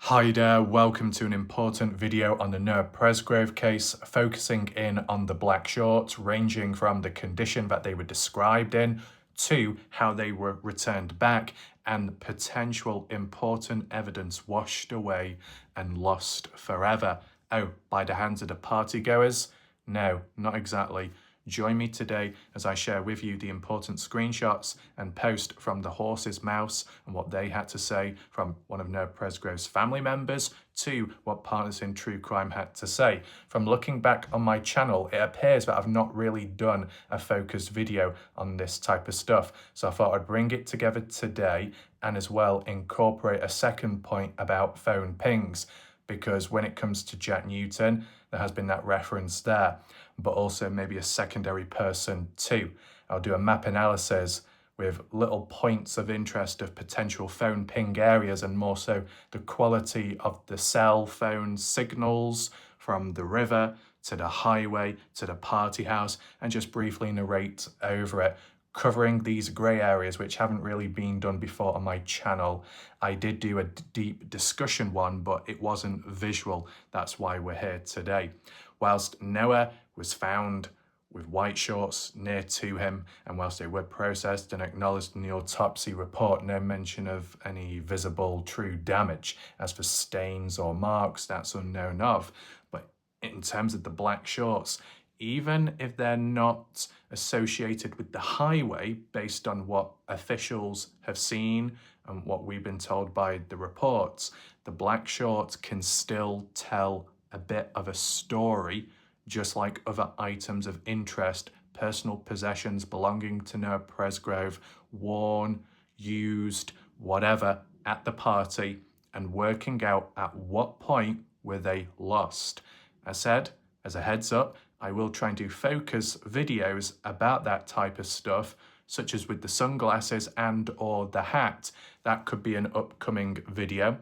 Hi there, welcome to an important video on the Noah Presgrove case, focusing in on the black shorts, ranging from the condition that they were described in to how they were returned back and potential important evidence washed away and lost forever. Oh, by the hands of the partygoers? No, not exactly. Join me today as I share with you the important screenshots and post from the horse's mouth and what they had to say from one of Noah Presgrove's family members to what Partners in True Crime had to say. From looking back on my channel, it appears that I've not really done a focused video on this type of stuff. So I thought I'd bring it together today and as well incorporate a second point about phone pings, because when it comes to Jack Newton, there has been that reference there, but also maybe a secondary person too. I'll do a map analysis with little points of interest of potential phone ping areas, and more so the quality of the cell phone signals from the river to the highway to the party house, and just briefly narrate over it, covering these grey areas which haven't really been done before on my channel. I did do a deep discussion one, but it wasn't visual. That's why we're here today. Whilst Noah was found with white shorts near to him, and whilst they were processed and acknowledged in the autopsy report, no mention of any visible true damage. As for stains or marks, that's unknown of. But in terms of the black shorts, even if they're not associated with the highway based on what officials have seen and what we've been told by the reports, the black shorts can still tell a bit of a story, just like other items of interest, personal possessions belonging to Noah Presgrove, worn, used, whatever, at the party, and working out at what point were they lost. I said, as a heads up, I will try and do focus videos about that type of stuff, such as with the sunglasses and or the hat. That could be an upcoming video.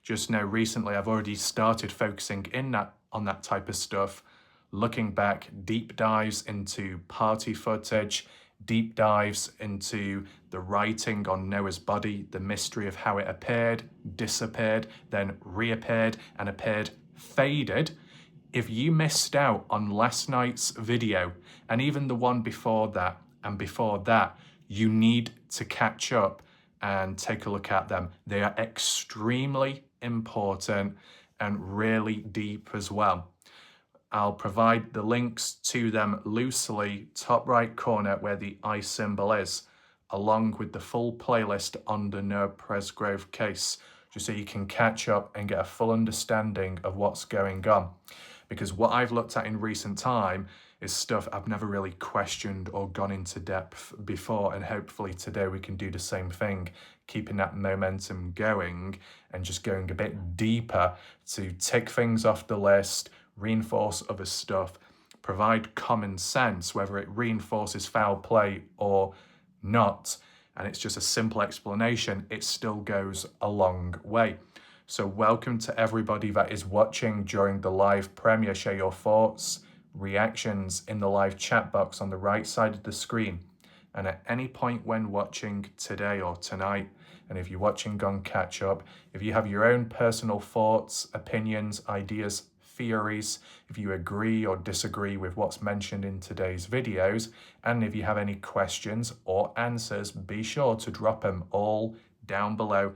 Just know recently I've already started focusing on that type of stuff, looking back, deep dives into party footage, deep dives into the writing on Noah's body, the mystery of how it appeared, disappeared, then reappeared and appeared faded. If you missed out on last night's video and even the one before that and before that, you need to catch up and take a look at them. They are extremely important and really deep as well. I'll provide the links to them loosely, top right corner where the eye symbol is, along with the full playlist on the Noah Presgrove case, just so you can catch up and get a full understanding of what's going on. Because what I've looked at in recent time is stuff I've never really questioned or gone into depth before, and hopefully today we can do the same thing, keeping that momentum going and just going a bit deeper to tick things off the list, reinforce other stuff, provide common sense, whether it reinforces foul play or not. And it's just a simple explanation, it still goes a long way. So welcome to everybody that is watching during the live premiere. Share your thoughts, reactions in the live chat box on the right side of the screen. And at any point when watching today or tonight, and if you're watching on catch up, if you have your own personal thoughts, opinions, ideas, theories, if you agree or disagree with what's mentioned in today's videos, and if you have any questions or answers, be sure to drop them all down below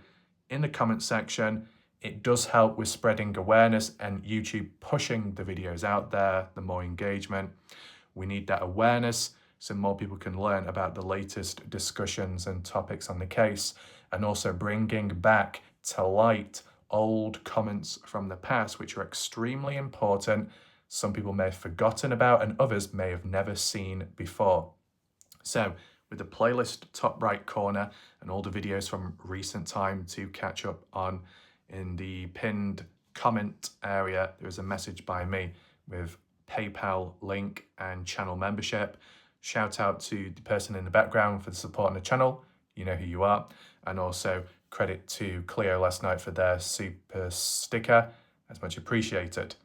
in the comment section. It does help with spreading awareness and YouTube pushing the videos out there, the more engagement. We need that awareness so more people can learn about the latest discussions and topics on the case, and also bringing back to light old comments from the past, which are extremely important. Some people may have forgotten about and others may have never seen before. So with the playlist top right corner and all the videos from recent time to catch up on, in the pinned comment area, there is a message by me with PayPal link and channel membership. Shout out to the person in the background for the support on the channel. You know who you are. And also credit to Clio last night for their super sticker. That's much appreciated.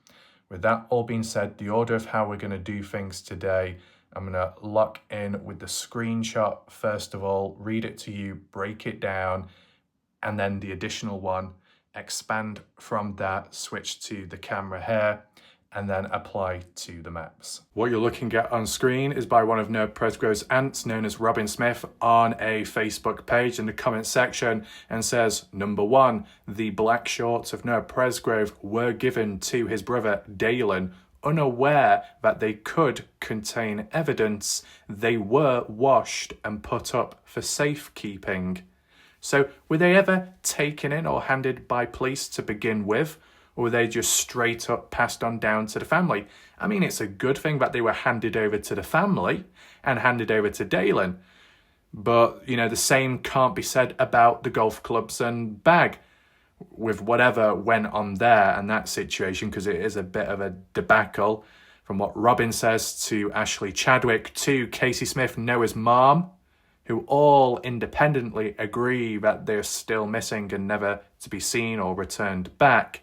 With that all being said, the order of how we're going to do things today, I'm going to lock in with the screenshot first of all, read it to you, break it down, and then the additional one expand from that, switch to the camera here, and then apply to the maps. What you're looking at on screen is by one of Noah Presgrove's aunts, known as Robin Smith, on a Facebook page in the comment section, and says, number 1, the black shorts of Noah Presgrove were given to his brother Dalen, unaware that they could contain evidence. They were washed and put up for safekeeping. So were they ever taken in or handed by police to begin with? Or were they just straight up passed on down to the family? I mean, it's a good thing that they were handed over to the family and handed over to Dalen. But, the same can't be said about the golf clubs and bag, with whatever went on there and that situation, because it is a bit of a debacle. From what Robin says to Ashley Chadwick to Casey Smith, Noah's mom, who all independently agree that they're still missing and never to be seen or returned back.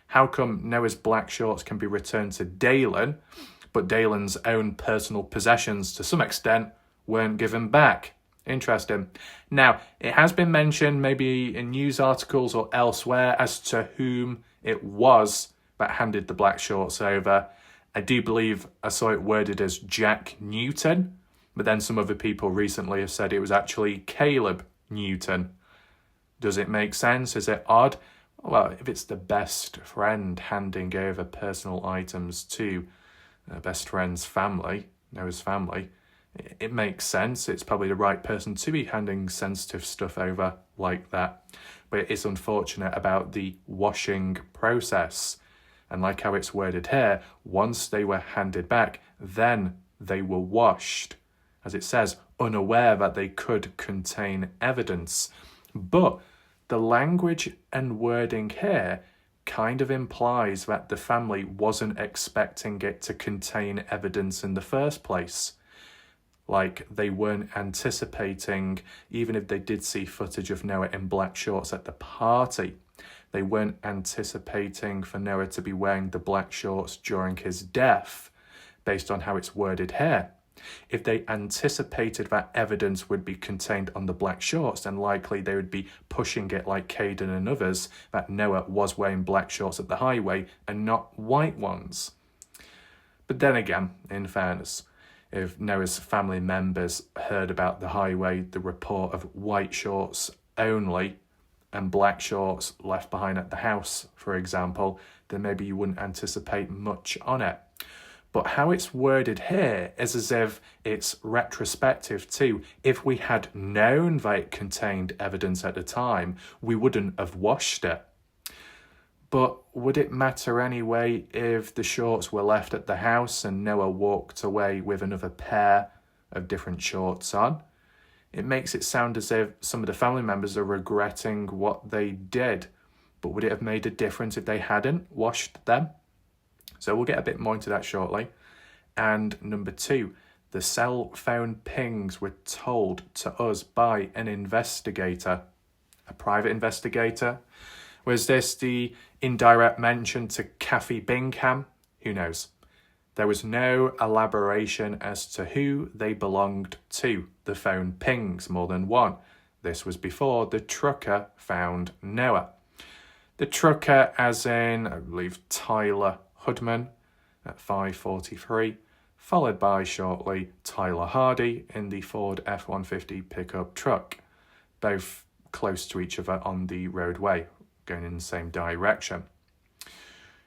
How come Noah's black shorts can be returned to Dalen, but Dalen's own personal possessions, to some extent, weren't given back? Interesting. Now, it has been mentioned, maybe in news articles or elsewhere, as to whom it was that handed the black shorts over. I do believe I saw it worded as Jack Newton, but then some other people recently have said it was actually Caleb Newton. Does it make sense? Is it odd? Well, if it's the best friend handing over personal items to a best friend's family, Noah's family, it makes sense. It's probably the right person to be handing sensitive stuff over like that. But it is unfortunate about the washing process. And like how it's worded here, once they were handed back, then they were washed. As it says, unaware that they could contain evidence. But the language and wording here kind of implies that the family wasn't expecting it to contain evidence in the first place. Like they weren't anticipating, even if they did see footage of Noah in black shorts at the party, they weren't anticipating for Noah to be wearing the black shorts during his death, based on how it's worded here. If they anticipated that evidence would be contained on the black shorts, then likely they would be pushing it like Caden and others, that Noah was wearing black shorts at the highway and not white ones. But then again, in fairness, if Noah's family members heard about the highway, the report of white shorts only and black shorts left behind at the house, for example, then maybe you wouldn't anticipate much on it. But how it's worded here is as if it's retrospective too. If we had known that it contained evidence at the time, we wouldn't have washed it. But would it matter anyway if the shorts were left at the house and Noah walked away with another pair of different shorts on? It makes it sound as if some of the family members are regretting what they did. But would it have made a difference if they hadn't washed them? So we'll get a bit more into that shortly. And number 2, the cell phone pings were told to us by an investigator, a private investigator. Was this the indirect mention to Kathy Bingham? Who knows? There was no elaboration as to who they belonged to. The phone pings, more than one. This was before the trucker found Noah. The trucker, as in, I believe, Tyler Hudman at 5:43, followed by shortly Tyler Hardy in the Ford F-150 pickup truck, both close to each other on the roadway, going in the same direction.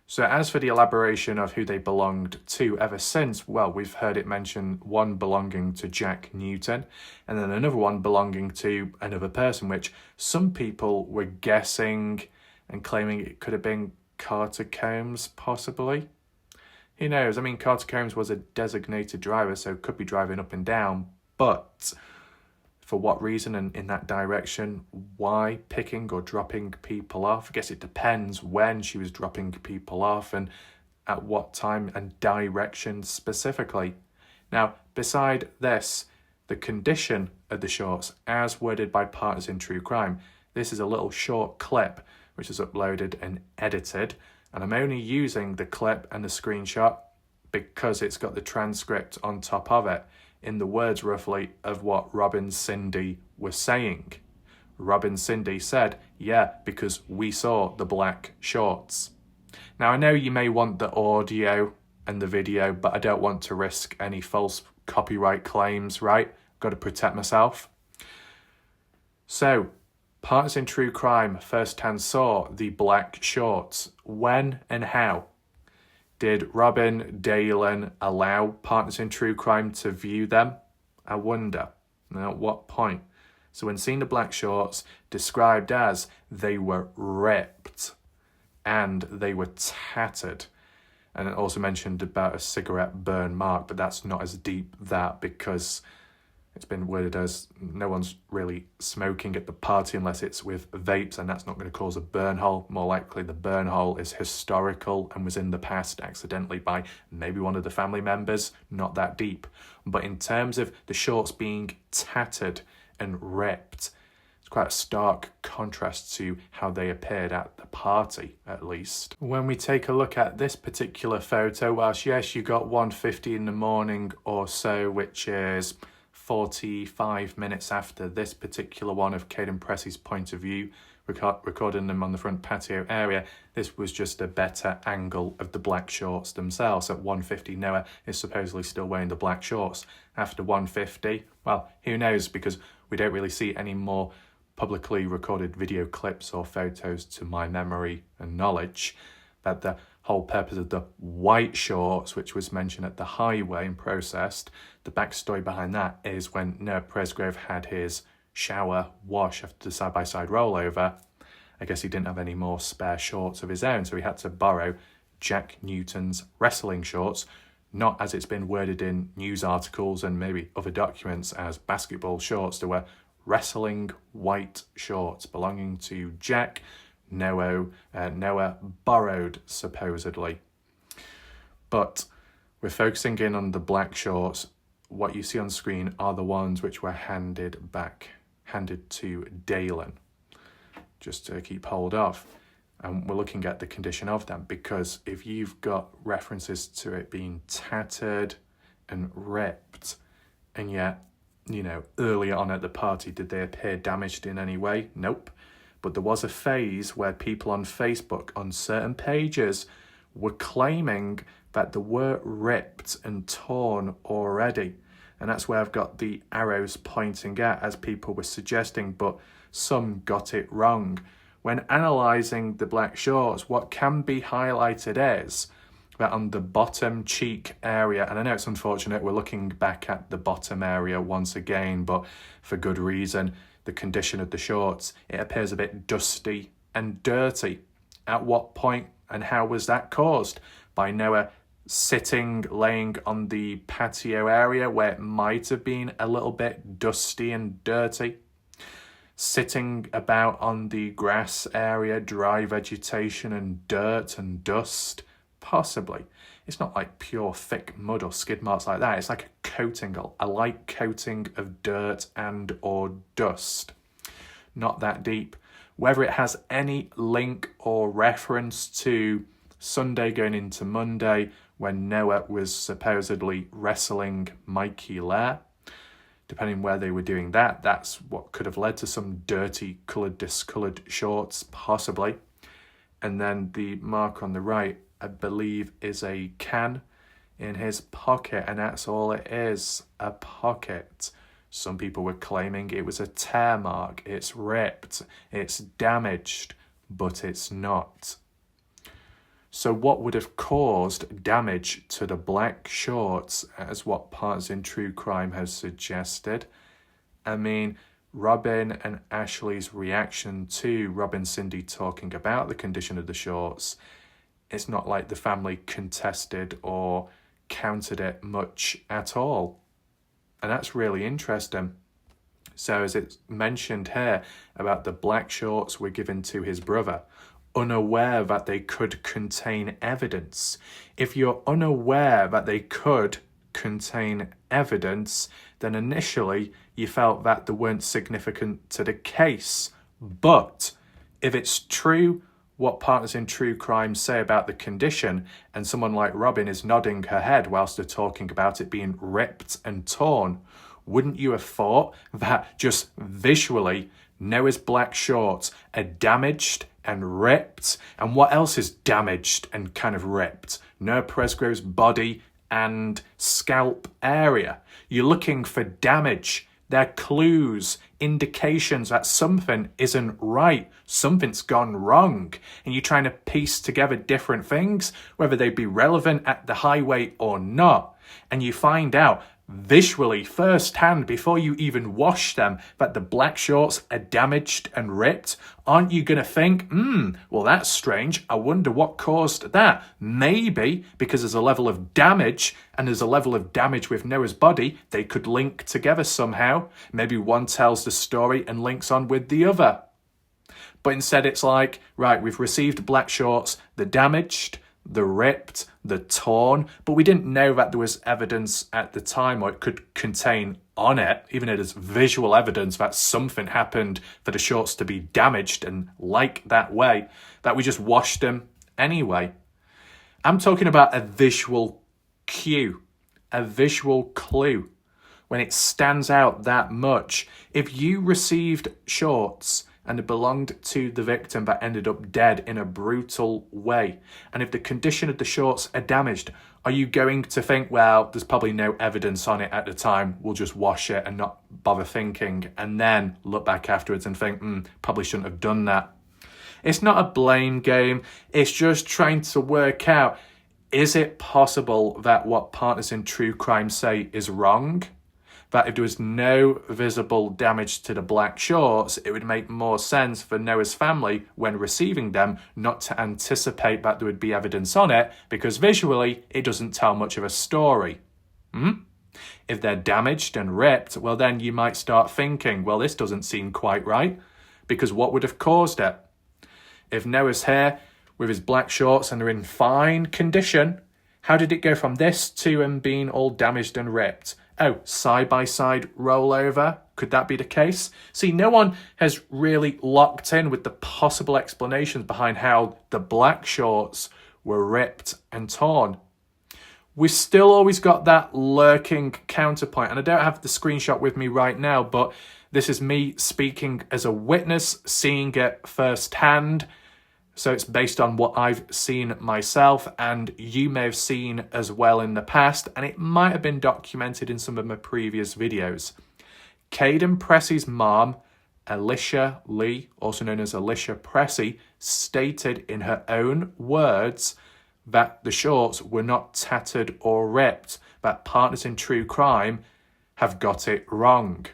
So as for the elaboration of who they belonged to ever since, well, we've heard it mention one belonging to Jack Newton and then another one belonging to another person, which some people were guessing and claiming it could have been Carter Combs, possibly. Who knows? I mean, Carter Combs was a designated driver, so could be driving up and down, but for what reason and in that direction? Why picking or dropping people off? I guess it depends when she was dropping people off and at what time and direction specifically. Now, beside this, the condition of the shorts, as worded by Partners in True Crime, this is a little short clip which is uploaded and edited, and I'm only using the clip and the screenshot because it's got the transcript on top of it in the words roughly of what Robin Cindy was saying. Rob and Cindy said, yeah, because we saw the black shorts. Now, I know you may want the audio and the video, but I don't want to risk any false copyright claims, right? Got to protect myself. So, partners in true crime firsthand saw the black shorts. When and how? Did Robin Dalen allow partners in true crime to view them? I wonder. Now, at what point? So when seeing the black shorts, described as they were ripped and they were tattered. And it also mentioned about a cigarette burn mark, but that's not as deep that because it's been worded as no one's really smoking at the party unless it's with vapes, and that's not going to cause a burn hole. More likely the burn hole is historical and was in the past accidentally by maybe one of the family members, not that deep. But in terms of the shorts being tattered and ripped, it's quite a stark contrast to how they appeared at the party, at least. When we take a look at this particular photo, whilst yes, you got 1:50 in the morning or so, which is 45 minutes after this particular one of Caden Pressey's point of view, recording them on the front patio area, this was just a better angle of the black shorts themselves. At 1:50, Noah is supposedly still wearing the black shorts. After 1:50, well, who knows, because we don't really see any more publicly recorded video clips or photos to my memory and knowledge. But the whole purpose of the white shorts, which was mentioned at the highway and processed, the backstory behind that is when Noah Presgrove had his shower wash after the side-by-side rollover, I guess he didn't have any more spare shorts of his own, so he had to borrow Jack Newton's wrestling shorts, not as it's been worded in news articles and maybe other documents as basketball shorts. They were wrestling white shorts belonging to Jack. Noah borrowed, supposedly. But we're focusing in on the black shorts. What you see on screen are the ones which were handed to Dalen, just to keep hold of. And we're looking at the condition of them, because if you've got references to it being tattered and ripped, and yet, earlier on at the party, did they appear damaged in any way? Nope. But there was a phase where people on Facebook, on certain pages, were claiming that they were ripped and torn already. And that's where I've got the arrows pointing at, as people were suggesting, but some got it wrong. When analysing the black shorts, what can be highlighted is that on the bottom cheek area, and I know it's unfortunate, we're looking back at the bottom area once again, but for good reason, the condition of the shorts, it appears a bit dusty and dirty. At what point and how was that caused? By Noah laying on the patio area where it might have been a little bit dusty and dirty. Sitting about on the grass area, dry vegetation and dirt and dust, possibly. It's not like pure thick mud or skid marks like that. It's like a coating, a light coating of dirt and or dust. Not that deep. Whether it has any link or reference to Sunday going into Monday when Noah was supposedly wrestling Mikey Lair, depending where they were doing that, that's what could have led to some dirty discoloured shorts, possibly. And then the mark on the right, I believe, is a can in his pocket, and that's all it is, a pocket. Some people were claiming it was a tear mark, it's ripped, it's damaged, but it's not. So what would have caused damage to the black shorts, as what Partners in True Crime has suggested? I mean, Robin and Ashley's reaction to Robin Cindy talking about the condition of the shorts, it's not like the family contested or countered it much at all. And that's really interesting. So as it's mentioned here about the black shorts were given to his brother, unaware that they could contain evidence. If you're unaware that they could contain evidence, then initially you felt that they weren't significant to the case. But if it's true what Partners in True Crime say about the condition, and someone like Robin is nodding her head whilst they're talking about it being ripped and torn, wouldn't you have thought that just visually Noah's black shorts are damaged and ripped. And what else is damaged and kind of ripped? Noah Presgrove's body and scalp area. You're looking for damage. They're clues, indications that something isn't right, something's gone wrong. And you're trying to piece together different things, whether they be relevant at the highway or not. And you find out visually, firsthand, before you even wash them, that the black shorts are damaged and ripped. Aren't you going to think, well, that's strange. I wonder what caused that. Maybe because there's a level of damage, and there's a level of damage with Noah's body, they could link together somehow. Maybe one tells the story and links on with the other. But instead it's like, right, we've received black shorts, they're damaged, the ripped, the torn, but we didn't know that there was evidence at the time, or it could contain on it, even though there's visual evidence that something happened for the shorts to be damaged and like that way, that we just washed them anyway. I'm talking about a visual cue, a visual clue, when it stands out that much. If you received shorts and it belonged to the victim but ended up dead in a brutal way, and if the condition of the shorts are damaged, are you going to think, well, there's probably no evidence on it at the time, we'll just wash it and not bother thinking, and then look back afterwards and think, probably shouldn't have done that? It's not a blame game. It's just trying to work out, is it possible that what partners in true crime say is wrong? That if there was no visible damage to the black shorts, it would make more sense for Noah's family, when receiving them, not to anticipate that there would be evidence on it, because visually it doesn't tell much of a story. If they're damaged and ripped, well then you might start thinking, well, this doesn't seem quite right, because what would have caused it? If Noah's here with his black shorts and they're in fine condition, how did it go from this to him being all damaged and ripped? Oh, side-by-side rollover? Could that be the case? See, no one has really locked in with the possible explanations behind how the black shorts were ripped and torn. We've still always got that lurking counterpoint, and I don't have the screenshot with me right now, but this is me speaking as a witness, seeing it firsthand. So it's based on what I've seen myself, and you may have seen as well in the past, and it might have been documented in some of my previous videos. Caden Pressy's mom, Alicia Lee, also known as Alicia Pressy, stated in her own words that the shorts were not tattered or ripped, that partners in true crime have got it wrong.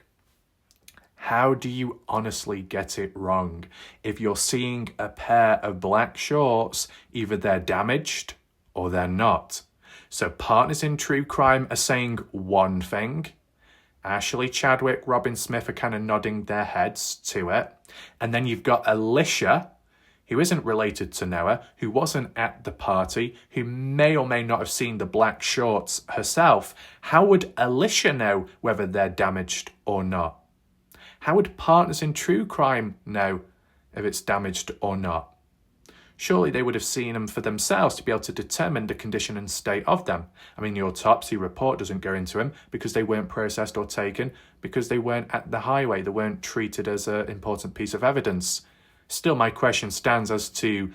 How do you honestly get it wrong? If you're seeing a pair of black shorts, either they're damaged or they're not. So partners in true crime are saying one thing. Ashley Chadwick, Robin Smith are kind of nodding their heads to it. And then you've got Alicia, who isn't related to Noah, who wasn't at the party, who may or may not have seen the black shorts herself. How would Alicia know whether they're damaged or not? How would partners in true crime know if it's damaged or not? Surely they would have seen them for themselves to be able to determine the condition and state of them. I mean, the autopsy report doesn't go into them because they weren't processed or taken, because they weren't at the highway, they weren't treated as an important piece of evidence. Still, my question stands as to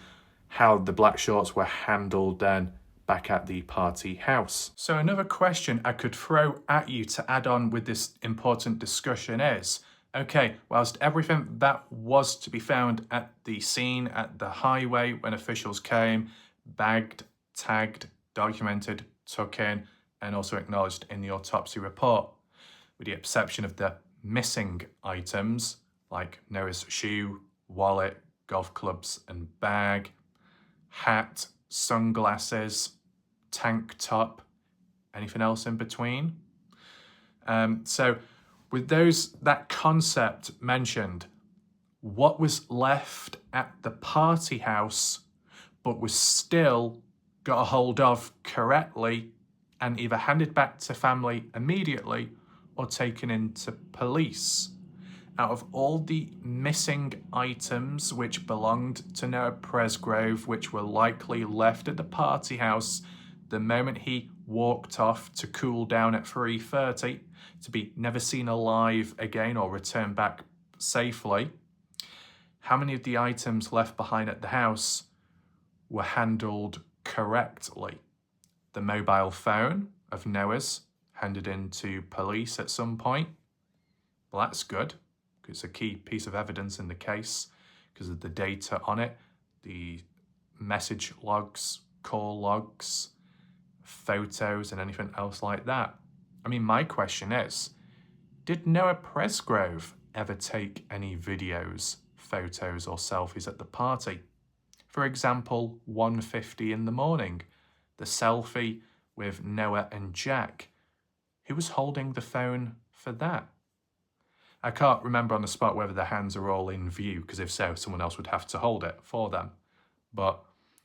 how the black shorts were handled then back at the party house. So another question I could throw at you to add on with this important discussion is, okay, whilst everything that was to be found at the scene, at the highway when officials came, bagged, tagged, documented, took in, and also acknowledged in the autopsy report, with the exception of the missing items like Noah's shoe, wallet, golf clubs and bag, hat, sunglasses, tank top, anything else in between? So with that concept mentioned, what was left at the party house but was still got a hold of correctly and either handed back to family immediately or taken into police? Out of all the missing items which belonged to Noah Presgrove, which were likely left at the party house the moment he walked off to cool down at 3:30, to be never seen alive again or returned back safely, How many of the items left behind at the house were handled correctly? The mobile phone of Noah's handed in to police at some point. Well, that's good, because it's a key piece of evidence in the case because of the data on it, the message logs, call logs, photos, and anything else like that. I mean, my question is, did Noah Presgrove ever take any videos, photos, or selfies at the party? For example, 1:50 in the morning, the selfie with Noah and Jack. Who was holding the phone for that? I can't remember on the spot whether the hands are all in view, because if so, someone else would have to hold it for them. But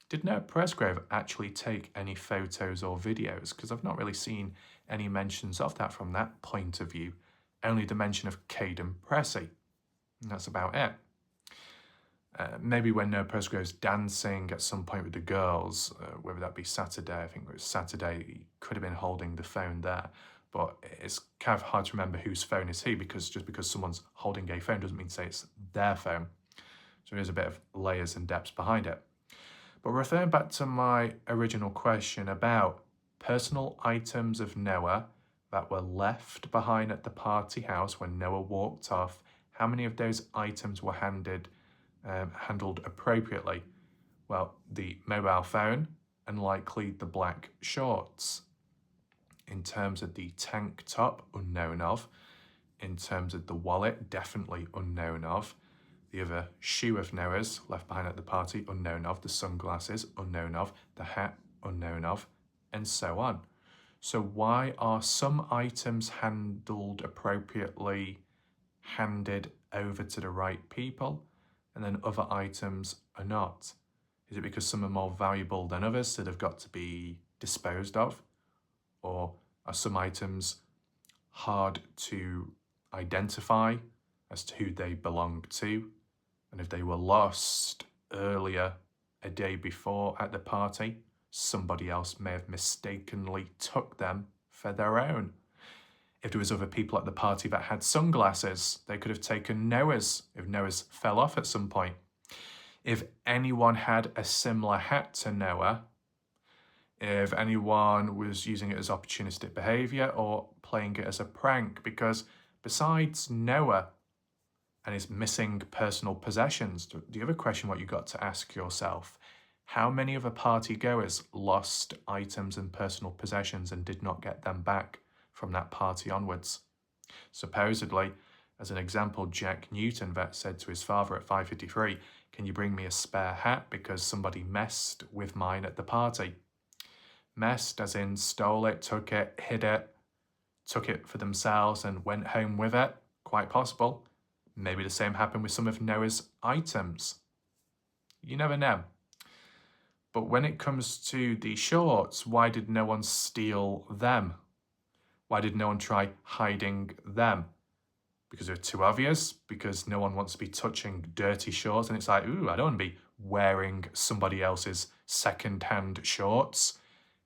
did Noah Presgrove actually take any photos or videos? Because I've not really seen any mentions of that from that point of view. Only the mention of Caden Pressey. And that's about it. Maybe when Noah Presgrove's dancing at some point with the girls, whether that be Saturday, I think it was Saturday, he could have been holding the phone there. But it's kind of hard to remember whose phone is he, because just because someone's holding a phone doesn't mean to say it's their phone. So there's a bit of layers and depths behind it. But referring back to my original question about personal items of Noah that were left behind at the party house when Noah walked off, how many of those items were handled appropriately? Well, the mobile phone and likely the black shorts. In terms of the tank top, unknown of. In terms of the wallet, definitely unknown of. The other shoe of Noah's left behind at the party, unknown of. The sunglasses, unknown of. The hat, unknown of. And so on. So why are some items handled appropriately, handed over to the right people, and then other items are not? Is it because some are more valuable than others that have got to be disposed of? Or are some items hard to identify as to who they belong to? And if they were lost earlier, a day before at the party, somebody else may have mistakenly took them for their own. If there was other people at the party that had sunglasses, they could have taken Noah's if Noah's fell off at some point. If anyone had a similar hat to Noah, if anyone was using it as opportunistic behaviour or playing it as a prank, because besides Noah and his missing personal possessions, the other question what you got to ask yourself, how many other party goers lost items and personal possessions and did not get them back from that party onwards? Supposedly, as an example, Jack Newton vet said to his father at 5:53, "Can you bring me a spare hat because somebody messed with mine at the party?" Messed as in stole it, took it, hid it, took it for themselves and went home with it. Quite possible. Maybe the same happened with some of Noah's items. You never know. But when it comes to the shorts, why did no one steal them? Why did no one try hiding them? Because they're too obvious? Because no one wants to be touching dirty shorts, and it's like, ooh, I don't want to be wearing somebody else's second-hand shorts,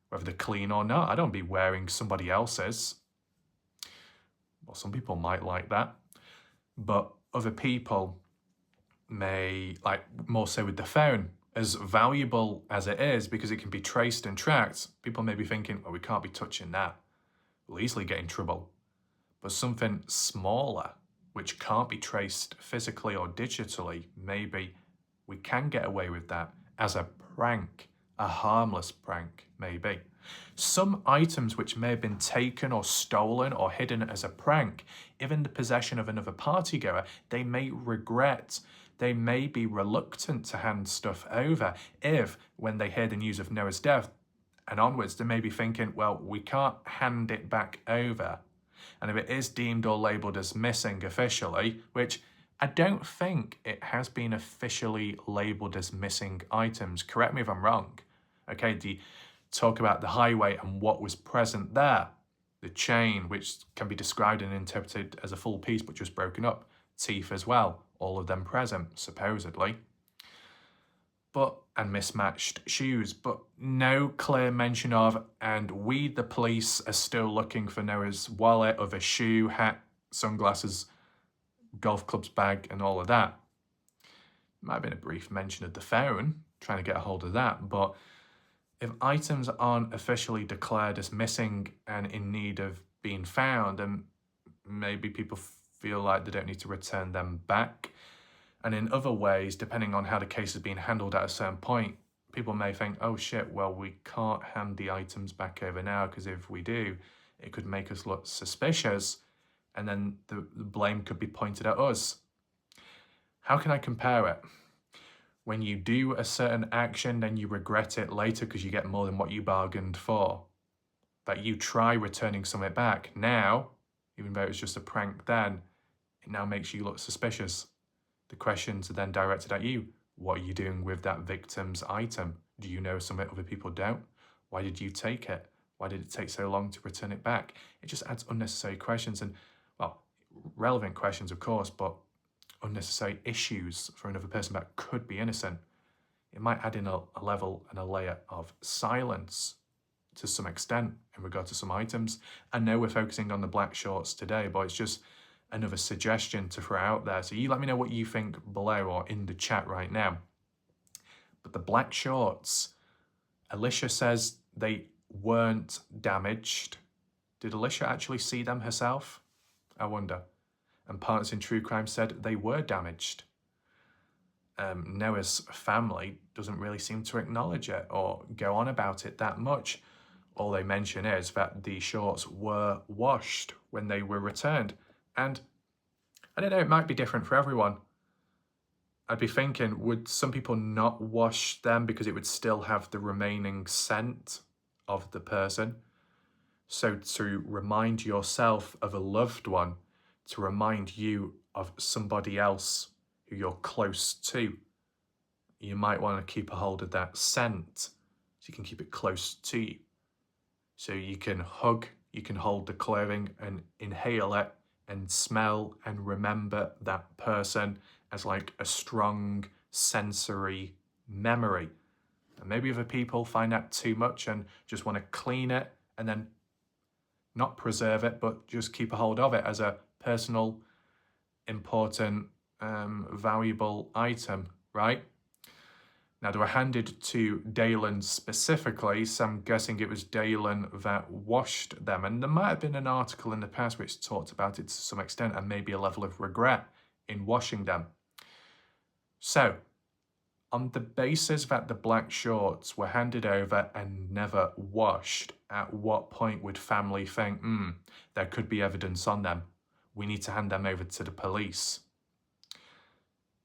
whether they're clean or not. I don't want to be wearing somebody else's. Well, some people might like that, but other people may, like more so with the phone, as valuable as it is because it can be traced and tracked, people may be thinking, well, we can't be touching that. We'll easily get in trouble. But something smaller, which can't be traced physically or digitally, maybe we can get away with that as a prank, a harmless prank, maybe. Some items which may have been taken or stolen or hidden as a prank, if in the possession of another partygoer, they may regret, they may be reluctant to hand stuff over if, when they hear the news of Noah's death and onwards, they may be thinking, well, we can't hand it back over. And if it is deemed or labelled as missing officially, which I don't think it has been officially labelled as missing items, correct me if I'm wrong, okay, the talk about the highway and what was present there, the chain, which can be described and interpreted as a full piece but just broken up, teeth as well, all of them present, supposedly, and mismatched shoes, but no clear mention of, and we, the police, are still looking for Noah's wallet, other shoe, hat, sunglasses, golf clubs bag, and all of that. Might have been a brief mention of the phone, trying to get a hold of that, but if items aren't officially declared as missing and in need of being found, then maybe people feel like they don't need to return them back. And in other ways, depending on how the case is being handled at a certain point, people may think, oh shit, well, we can't hand the items back over now, because if we do, it could make us look suspicious, and then the blame could be pointed at us. How can I compare it? When you do a certain action, then you regret it later because you get more than what you bargained for. But you try returning something back. Now, even though it was just a prank then, it now makes you look suspicious. The questions are then directed at you. What are you doing with that victim's item? Do you know something other people don't? Why did you take it? Why did it take so long to return it back? It just adds unnecessary questions and, well, relevant questions, of course, but unnecessary issues for another person that could be innocent. It might add in a level and a layer of silence to some extent in regard to some items. I know we're focusing on the black shorts today, but it's just another suggestion to throw out there. So you let me know what you think below or in the chat right now. But the black shorts, Alicia says they weren't damaged. Did Alicia actually see them herself? I wonder. And Partners in True Crime said they were damaged. Noah's family doesn't really seem to acknowledge it or go on about it that much. All they mention is that the shorts were washed when they were returned. And I don't know, it might be different for everyone. I'd be thinking, would some people not wash them because it would still have the remaining scent of the person? So to remind yourself of a loved one, to remind you of somebody else who you're close to, you might want to keep a hold of that scent so you can keep it close to you. So you can hug, you can hold the clothing and inhale it and smell and remember that person as like a strong sensory memory. And maybe other people find that too much and just want to clean it and then not preserve it, but just keep a hold of it as a personal, important, valuable item, right? Now, they were handed to Dalen specifically, so I'm guessing it was Dalen that washed them. And there might have been an article in the past which talked about it to some extent and maybe a level of regret in washing them. So, on the basis that the black shorts were handed over and never washed, at what point would family think, there could be evidence on them? We need to hand them over to the police.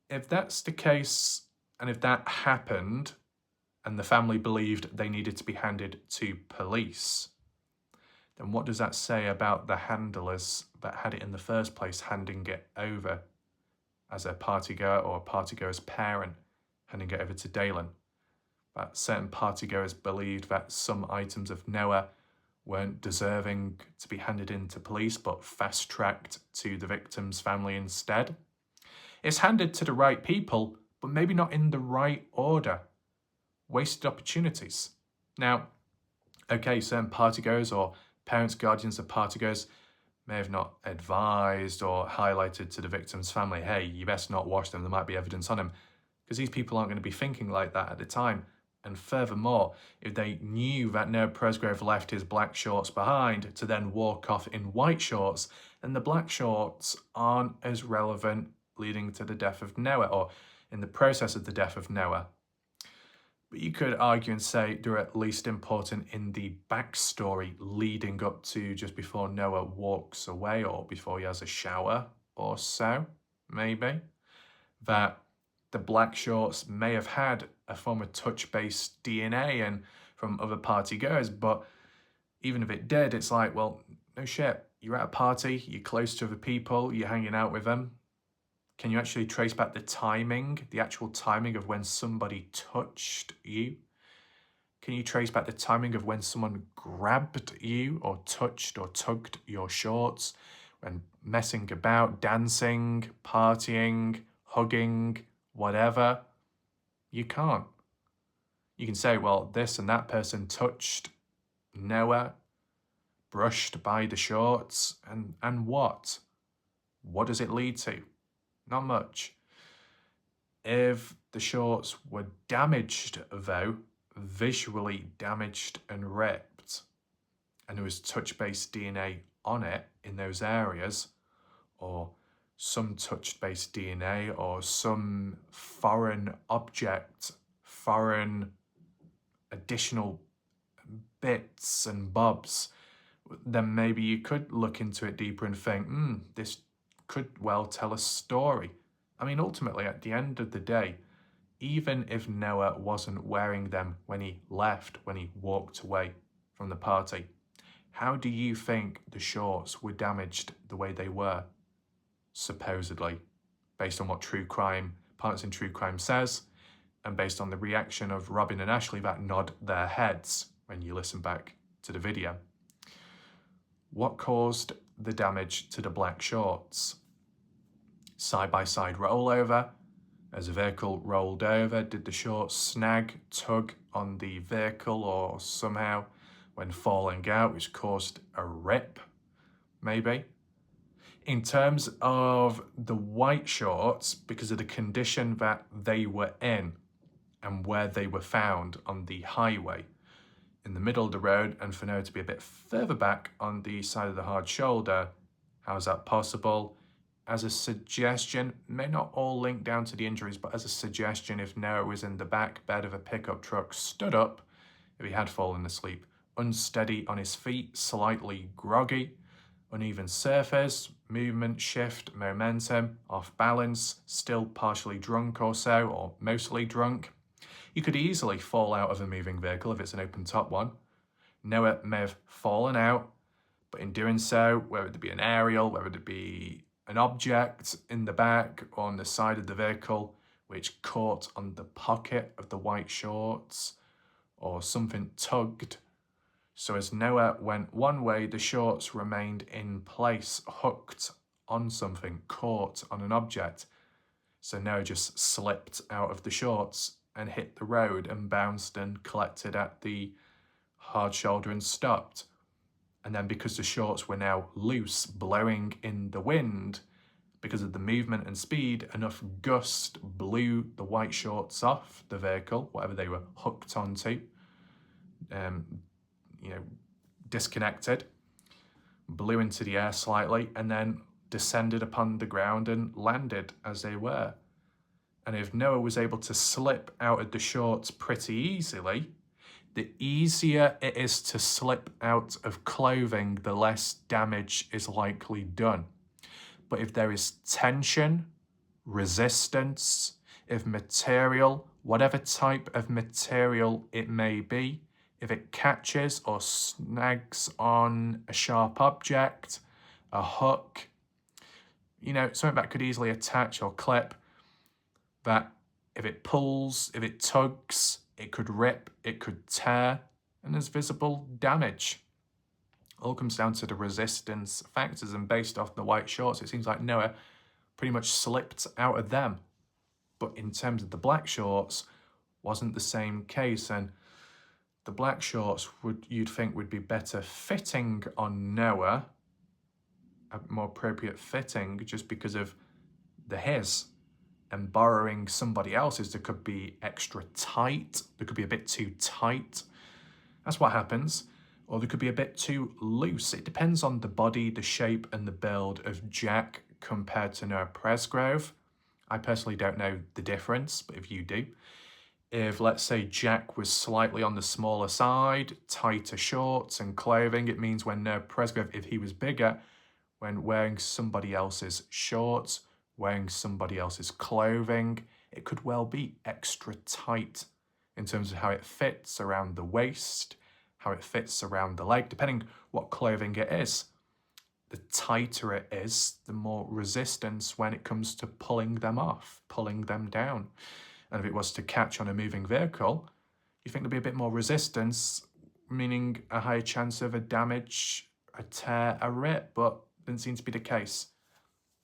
If that's the case, and if that happened, and the family believed they needed to be handed to police, then what does that say about the handlers that had it in the first place handing it over as a partygoer or a partygoer's parent, handing it over to Dalen? That certain partygoers believed that some items of Noah weren't deserving to be handed in to police, but fast-tracked to the victim's family instead. It's handed to the right people, but maybe not in the right order. Wasted opportunities. Now, okay, certain partygoers or parents, guardians of partygoers may have not advised or highlighted to the victim's family, hey, you best not wash them, there might be evidence on them, because these people aren't going to be thinking like that at the time. And furthermore, if they knew that Noah Presgrove left his black shorts behind to then walk off in white shorts, then the black shorts aren't as relevant leading to the death of Noah or in the process of the death of Noah. But you could argue and say they're at least important in the backstory leading up to just before Noah walks away or before he has a shower or so, maybe. That the black shorts may have had a form of touch-based DNA and from other partygoers, but even if it did, it's like, well, no shit. You're at a party, you're close to other people, you're hanging out with them. Can you actually trace back the timing, the actual timing of when somebody touched you? Can you trace back the timing of when someone grabbed you or touched or tugged your shorts, when messing about, dancing, partying, hugging, whatever? You can't. You can say, well, this and that person touched Noah, brushed by the shorts, and what? What does it lead to? Not much. If the shorts were damaged, though, visually damaged and ripped, and there was touch-based DNA on it in those areas, or some touch-based DNA, or some foreign object, foreign additional bits and bobs, then maybe you could look into it deeper and think, this could well tell a story. I mean, ultimately, at the end of the day, even if Noah wasn't wearing them when he left, when he walked away from the party, how do you think the shorts were damaged the way they were? Supposedly, based on what Partners in True Crime says, and based on the reaction of Robin and Ashley that nod their heads when you listen back to the video. What caused the damage to the black shorts? Side-by-side rollover. As the vehicle rolled over, did the shorts snag, tug on the vehicle, or somehow when falling out, which caused a rip, maybe? In terms of the white shorts, because of the condition that they were in and where they were found on the highway, in the middle of the road, and for Noah to be a bit further back on the side of the hard shoulder, how is that possible? As a suggestion, may not all link down to the injuries, but as a suggestion, if Noah was in the back bed of a pickup truck, stood up, if he had fallen asleep, unsteady on his feet, slightly groggy, uneven surface, movement, shift, momentum, off balance, still partially drunk or so, or mostly drunk, you could easily fall out of a moving vehicle if it's an open top one. Noah may have fallen out, but in doing so, whether it be an aerial, whether it be an object in the back or on the side of the vehicle, which caught on the pocket of the white shorts, or something tugged. So as Noah went one way, the shorts remained in place, hooked on something, caught on an object. So Noah just slipped out of the shorts and hit the road and bounced and collected at the hard shoulder and stopped. And then because the shorts were now loose, blowing in the wind, because of the movement and speed, enough gust blew the white shorts off the vehicle, whatever they were hooked onto, disconnected, blew into the air slightly, and then descended upon the ground and landed as they were. And if Noah was able to slip out of the shorts pretty easily, the easier it is to slip out of clothing, the less damage is likely done. But if there is tension, resistance, if material, whatever type of material it may be, if it catches or snags on a sharp object, a hook, something that could easily attach or clip, that if it pulls, if it tugs, it could rip, it could tear, and there's visible damage. All comes down to the resistance factors, and based off the white shorts, it seems like Noah pretty much slipped out of them. But in terms of the black shorts, wasn't the same case, and the black shorts you'd think would be better fitting on Noah, a more appropriate fitting, just because of his. And borrowing somebody else's, there could be extra tight, there could be a bit too tight. That's what happens. Or there could be a bit too loose. It depends on the body, the shape, and the build of Jack compared to Noah Presgrove. I personally don't know the difference, but if you do, if, let's say, Jack was slightly on the smaller side, tighter shorts and clothing, it means when Noah Presgrove, if he was bigger, when wearing somebody else's shorts, wearing somebody else's clothing, it could well be extra tight in terms of how it fits around the waist, how it fits around the leg, depending what clothing it is. The tighter it is, the more resistance when it comes to pulling them off, pulling them down. And if it was to catch on a moving vehicle, you think there'd be a bit more resistance, meaning a higher chance of a damage, a tear, a rip, but didn't seem to be the case.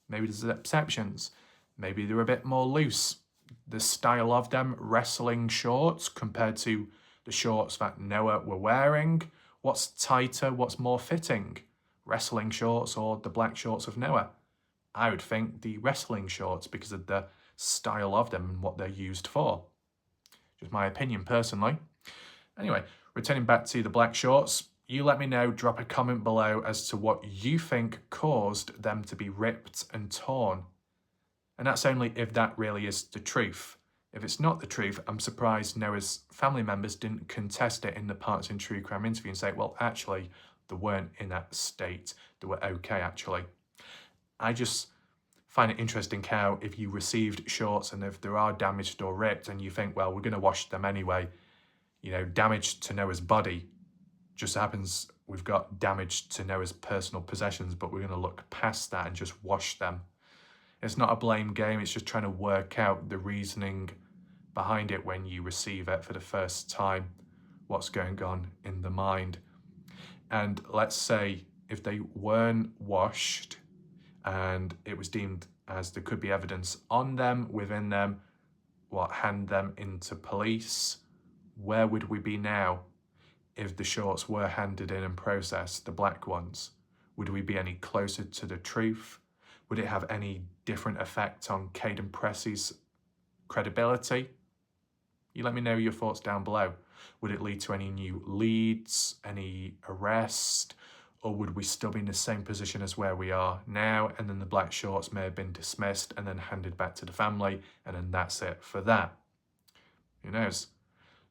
Maybe there's exceptions. Maybe they're a bit more loose. The style of them, wrestling shorts compared to the shorts that Noah were wearing. What's tighter, what's more fitting? Wrestling shorts or the black shorts of Noah? I would think the wrestling shorts because of the style of them and what they're used for. Just my opinion personally. Anyway, returning back to the black shorts, you let me know, drop a comment below as to what you think caused them to be ripped and torn. And that's only if that really is the truth. If it's not the truth, I'm surprised Noah's family members didn't contest it in the Parts in True Crime interview and say, well, actually, they weren't in that state. They were okay, actually. I just find it interesting how if you received shorts and if there are damaged or ripped and you think, well, we're going to wash them anyway, you know, damage to Noah's body just happens, we've got damage to Noah's personal possessions, but we're going to look past that and just wash them. It's not a blame game, it's just trying to work out the reasoning behind it when you receive it for the first time, what's going on in the mind. And let's say if they weren't washed and it was deemed as there could be evidence on them, within them, hand them into police, where would we be now if the shorts were handed in and processed, the black ones? Would we be any closer to the truth? Would it have any different effect on Caden Pressey's credibility? You let me know your thoughts down below. Would it lead to any new leads, any arrest, or would we still be in the same position as where we are now, and then the black shorts may have been dismissed and then handed back to the family, and then that's it for that? Who knows?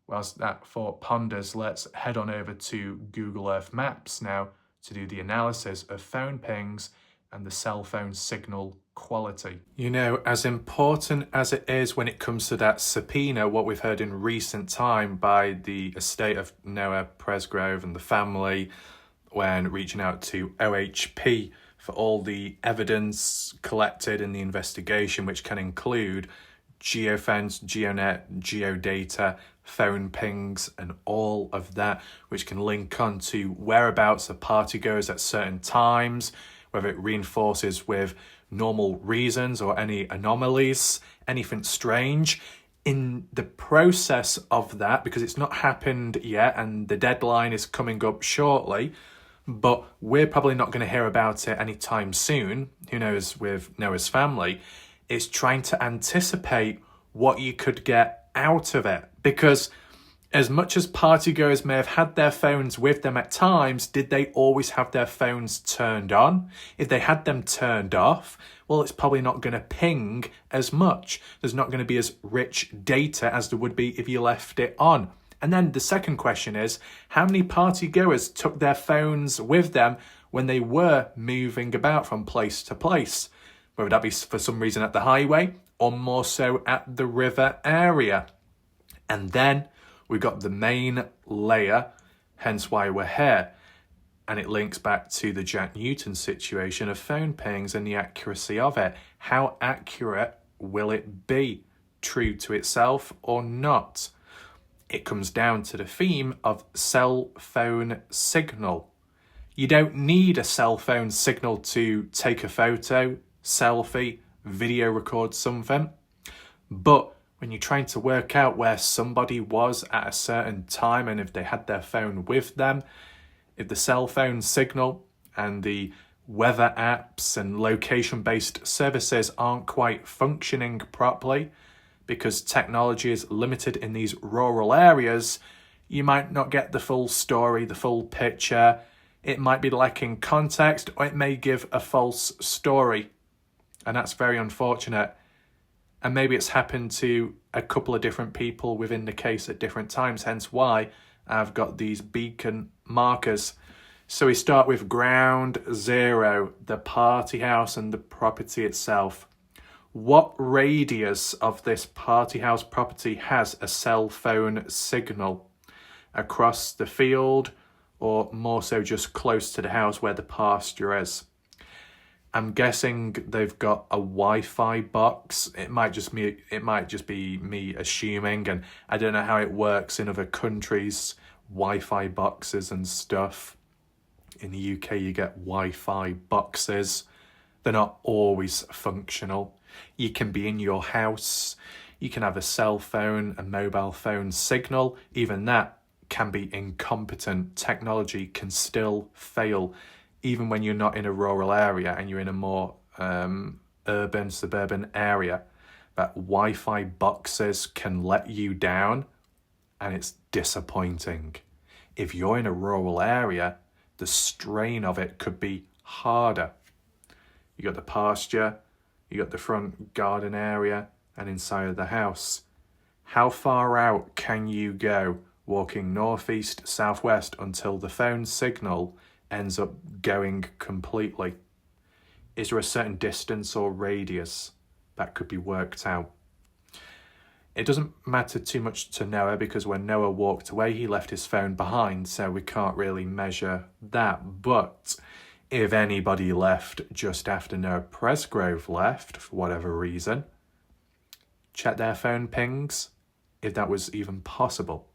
Whilst that thought ponders, let's head on over to Google Earth Maps now to do the analysis of phone pings and the cell phone signal quality. You know, as important as it is when it comes to that subpoena, what we've heard in recent time by the estate of Noah Presgrove and the family when reaching out to OHP for all the evidence collected in the investigation, which can include geofence, geonet, geodata, phone pings, and all of that, which can link on to whereabouts of partygoers at certain times, whether it reinforces with normal reasons or any anomalies, anything strange. In the process of that, because it's not happened yet and the deadline is coming up shortly, but we're probably not going to hear about it anytime soon, who knows, with Noah's family, it's trying to anticipate what you could get out of it. Because as much as partygoers may have had their phones with them at times, did they always have their phones turned on? If they had them turned off, well, it's probably not going to ping as much. There's not going to be as rich data as there would be if you left it on. And then the second question is, how many partygoers took their phones with them when they were moving about from place to place? Whether that be for some reason at the highway or more so at the river area. And then we got the main layer, hence why we're here. And it links back to the Jack Newton situation of phone pings and the accuracy of it. How accurate will it be? True to itself or not? It comes down to the theme of cell phone signal. You don't need a cell phone signal to take a photo, selfie, video record something. But when you're trying to work out where somebody was at a certain time and if they had their phone with them, if the cell phone signal and the weather apps and location-based services aren't quite functioning properly because technology is limited in these rural areas, you might not get the full story, the full picture. It might be lacking context, or it may give a false story. And that's very unfortunate. And maybe it's happened to a couple of different people within the case at different times, hence why I've got these beacon markers. So we start with ground zero, the party house and the property itself. What radius of this party house property has a cell phone signal? Across the field, or more so just close to the house where the pasture is? I'm guessing they've got a Wi-Fi box. It might just be me assuming, and I don't know how it works in other countries, Wi-Fi boxes and stuff. In the UK, you get Wi-Fi boxes. They're not always functional. You can be in your house. You can have a cell phone, a mobile phone signal. Even that can be incompetent. Technology can still fail. Even when you're not in a rural area and you're in a more urban, suburban area. that Wi-Fi boxes can let you down, and it's disappointing. If you're in a rural area, the strain of it could be harder. You got the pasture, you got the front garden area, and inside of the house. How far out can you go walking northeast, southwest until the phone signal ends up going completely? Is there a certain distance or radius that could be worked out? It doesn't matter too much to Noah because when Noah walked away, he left his phone behind, so we can't really measure that. But if anybody left just after Noah Presgrove left, for whatever reason, check their phone pings, if that was even possible,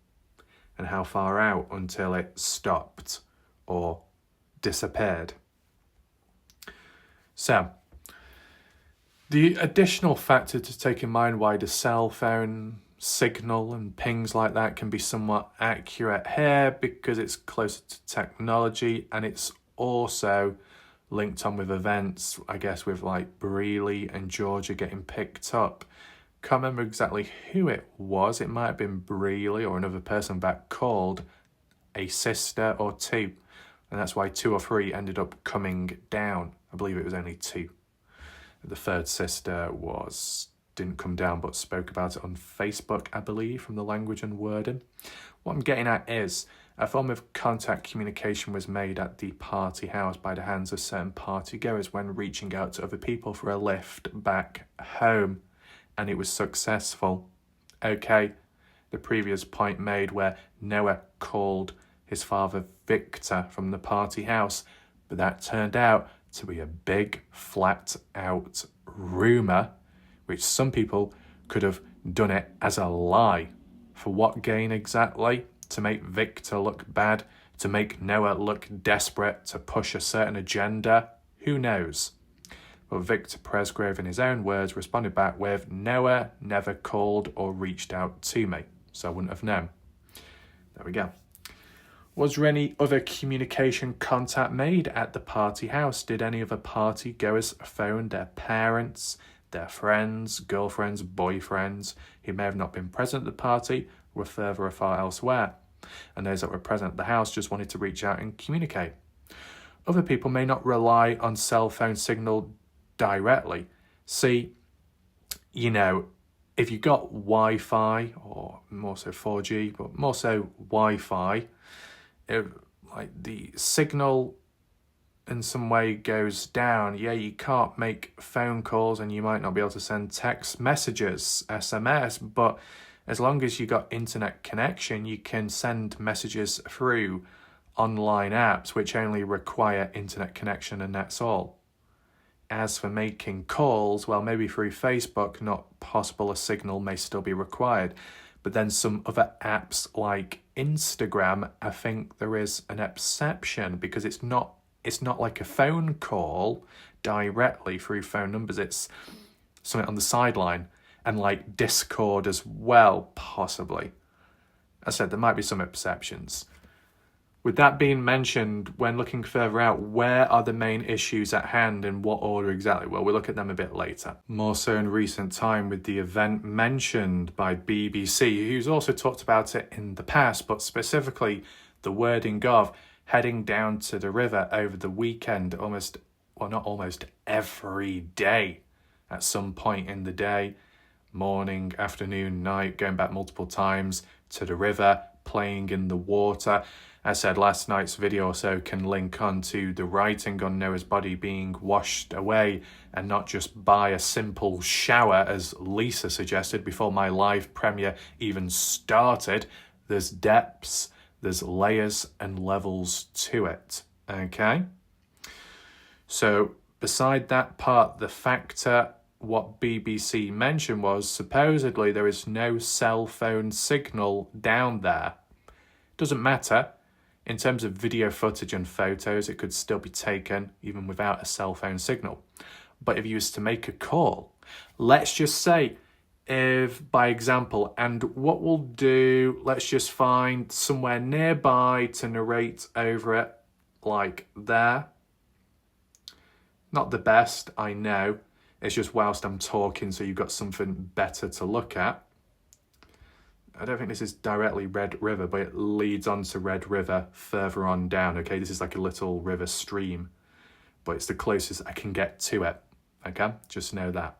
and how far out until it stopped or disappeared. So, the additional factor to take in mind why the cell phone signal and pings like that can be somewhat accurate here because it's closer to technology, and it's also linked on with events, I guess, with like Brealey and Georgia getting picked up. Can't remember exactly who it was. It might have been Brealey or another person that called a sister or two, and that's why 2 or 3 ended up coming down. I believe it was only 2. The third sister didn't come down but spoke about it on Facebook, I believe, from the language and wording. What I'm getting at is a form of contact communication was made at the party house by the hands of certain partygoers when reaching out to other people for a lift back home, and it was successful. Okay, the previous point made where Noah called his father Victor from the party house, but that turned out to be a big flat out rumour, which some people could have done it as a lie. For what gain exactly? To make Victor look bad? To make Noah look desperate to push a certain agenda? Who knows? But Victor Presgrove, in his own words, responded back with, Noah never called or reached out to me, so I wouldn't have known. There we go. Was there any other communication contact made at the party house? Did any other party goers phone their parents, their friends, girlfriends, boyfriends who may have not been present at the party, were further or far elsewhere? And those that were present at the house just wanted to reach out and communicate. Other people may not rely on cell phone signal directly. See, if you got Wi-Fi, or more so 4G, but more so Wi-Fi, if like the signal in some way goes down, you can't make phone calls and you might not be able to send text messages, SMS, but as long as you got internet connection, you can send messages through online apps which only require internet connection, and that's all. As for making calls, well, maybe through Facebook, not possible, a signal may still be required. But then some other apps like Instagram, I think there is an exception because it's not like a phone call directly through phone numbers. It's something on the sideline, and like Discord as well, possibly. I said there might be some exceptions. With that being mentioned, when looking further out, where are the main issues at hand, in what order exactly? Well, we'll look at them a bit later. More so in recent time with the event mentioned by BBC, who's also talked about it in the past, but specifically the wording of heading down to the river over the weekend, not almost every day at some point in the day, morning, afternoon, night, going back multiple times to the river, playing in the water. I said last night's video also can link on to the writing on Noah's body being washed away, and not just by a simple shower as Lisa suggested before my live premiere even started. There's depths, there's layers and levels to it, okay? So beside that part, the factor, what BBC mentioned was supposedly there is no cell phone signal down there. Doesn't matter. In terms of video footage and photos, it could still be taken even without a cell phone signal. But if you was to make a call, let's just say, if by example, and what we'll do, let's just find somewhere nearby to narrate over it, like there. Not the best, I know. It's just whilst I'm talking, so you've got something better to look at. I don't think this is directly Red River, but it leads on to Red River further on down, okay? This is like a little river stream, but it's the closest I can get to it, okay? Just know that.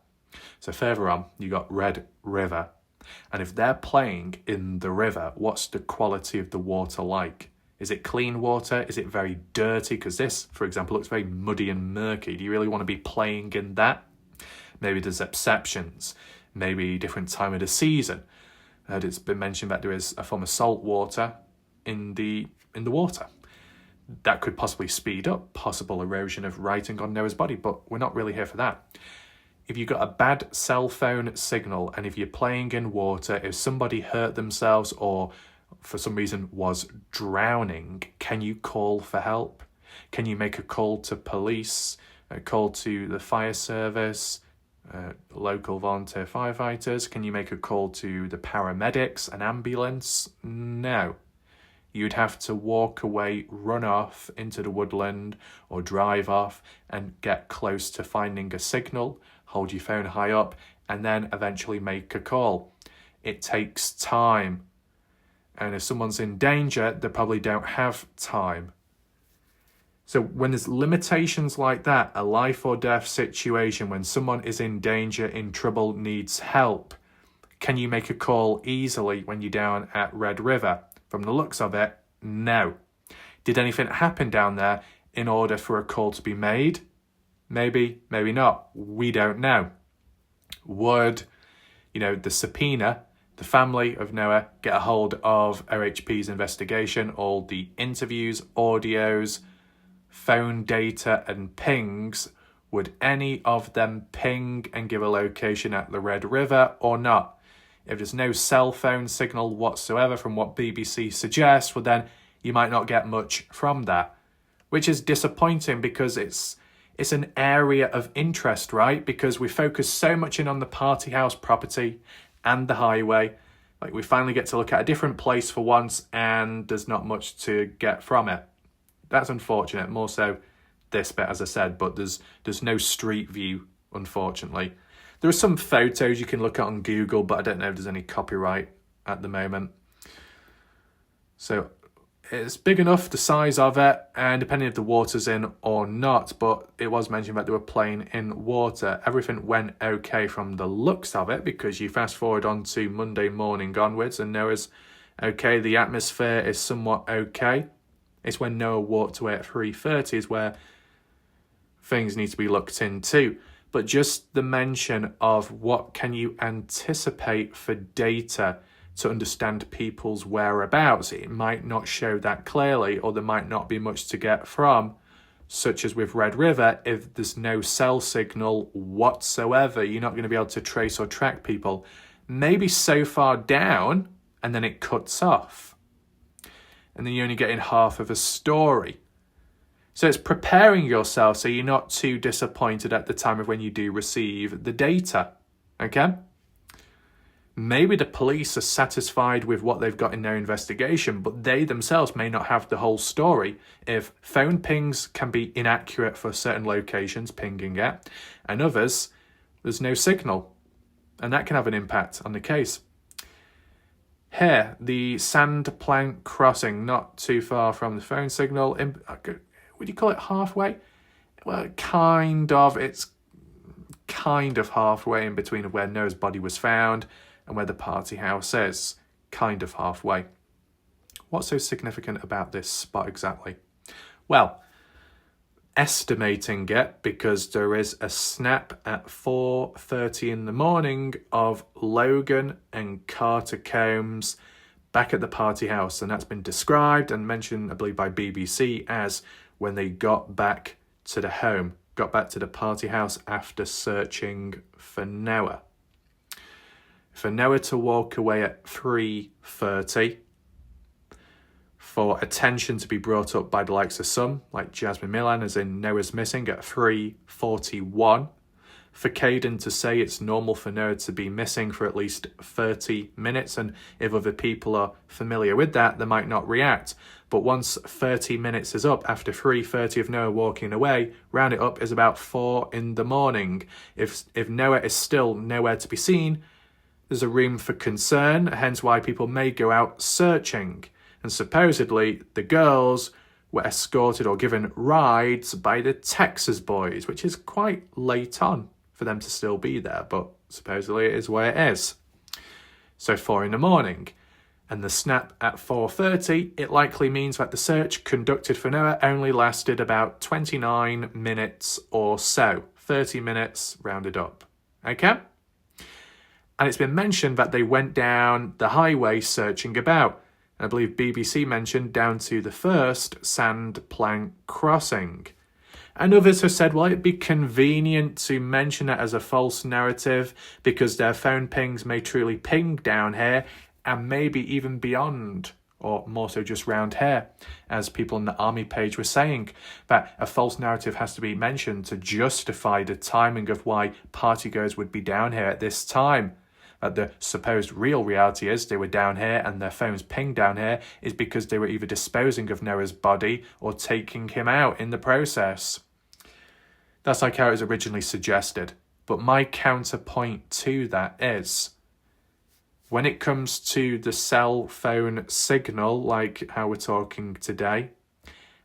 So further on, you got Red River. And if they're playing in the river, what's the quality of the water like? Is it clean water? Is it very dirty? Because this, for example, looks very muddy and murky. Do you really want to be playing in that? Maybe there's exceptions. Maybe different time of the season. I heard it's been mentioned that there is a form of salt water in the water. That could possibly speed up possible erosion of writing on Noah's body, but we're not really here for that. If you've got a bad cell phone signal and if you're playing in water, if somebody hurt themselves or for some reason was drowning, can you call for help? Can you make a call to police, a call to the fire service, local volunteer firefighters? Can you make a call to the paramedics, an ambulance? No. You'd have to walk away, run off into the woodland or drive off and get close to finding a signal, hold your phone high up, and then eventually make a call. It takes time. And if someone's in danger, they probably don't have time. So when there's limitations like that, a life or death situation, when someone is in danger, in trouble, needs help, can you make a call easily when you're down at Red River? From the looks of it, no. Did anything happen down there in order for a call to be made? Maybe, maybe not. We don't know. Would, the subpoena, the family of Noah, get a hold of OHP's investigation, all the interviews, audios, phone data and pings, would any of them ping and give a location at the Red River or not? If there's no cell phone signal whatsoever from what BBC suggests, well then you might not get much from that, which is disappointing because it's an area of interest, right? Because we focus so much in on the party house property and the highway. Like we finally get to look at a different place for once and there's not much to get from it. That's unfortunate, more so this bit, as I said, but there's no street view, unfortunately. There are some photos you can look at on Google, but I don't know if there's any copyright at the moment. So it's big enough, the size of it, and depending if the water's in or not, but it was mentioned that they were playing in water. Everything went okay from the looks of it, because you fast forward on to Monday morning onwards, and Noah's okay, the atmosphere is somewhat okay. It's when Noah walked away at 3:30 is where things need to be looked into. But just the mention of what can you anticipate for data to understand people's whereabouts, it might not show that clearly, or there might not be much to get from, such as with Red River. If there's no cell signal whatsoever, you're not going to be able to trace or track people. Maybe so far down, and then it cuts off. And then you're only getting half of a story. So it's preparing yourself so you're not too disappointed at the time of when you do receive the data, okay? Maybe the police are satisfied with what they've got in their investigation, but they themselves may not have the whole story. If phone pings can be inaccurate for certain locations, pinging it, and others, there's no signal. And that can have an impact on the case. Here, the sand plank crossing, not too far from the phone signal. Would you call it halfway? Well, kind of. It's kind of halfway in between where Noah's body was found and where the party house is. Kind of halfway. What's so significant about this spot exactly? Well, estimating it, because there is a snap at 4:30 in the morning of Logan and Carter Combs back at the party house, and that's been described and mentioned, I believe, by BBC as when they got back to the home, got back to the party house after searching for Noah. For Noah to walk away at 3:30, for attention to be brought up by the likes of some, like Jasmine Millan, as in Noah's missing, at 3:41, for Caden to say it's normal for Noah to be missing for at least 30 minutes, and if other people are familiar with that, they might not react. But once 30 minutes is up, after 3:30 of Noah walking away, round it up is about 4 in the morning. If Noah is still nowhere to be seen, there's a room for concern, hence why people may go out searching. And supposedly, the girls were escorted or given rides by the Texas boys, which is quite late on for them to still be there, but supposedly it is where it is. So 4 in the morning. And the snap at 4:30, it likely means that the search conducted for Noah only lasted about 29 minutes or so. 30 minutes rounded up. Okay? And it's been mentioned that they went down the highway searching about. And I believe BBC mentioned down to the first sand plank crossing. And others have said, well, it'd be convenient to mention it as a false narrative because their phone pings may truly ping down here and maybe even beyond, or more so just round here, as people on the army page were saying, that a false narrative has to be mentioned to justify the timing of why partygoers would be down here at this time. The supposed real reality is they were down here and their phones pinged down here is because they were either disposing of Noah's body or taking him out in the process. That's like how it was originally suggested. But my counterpoint to that is, when it comes to the cell phone signal, like how we're talking today,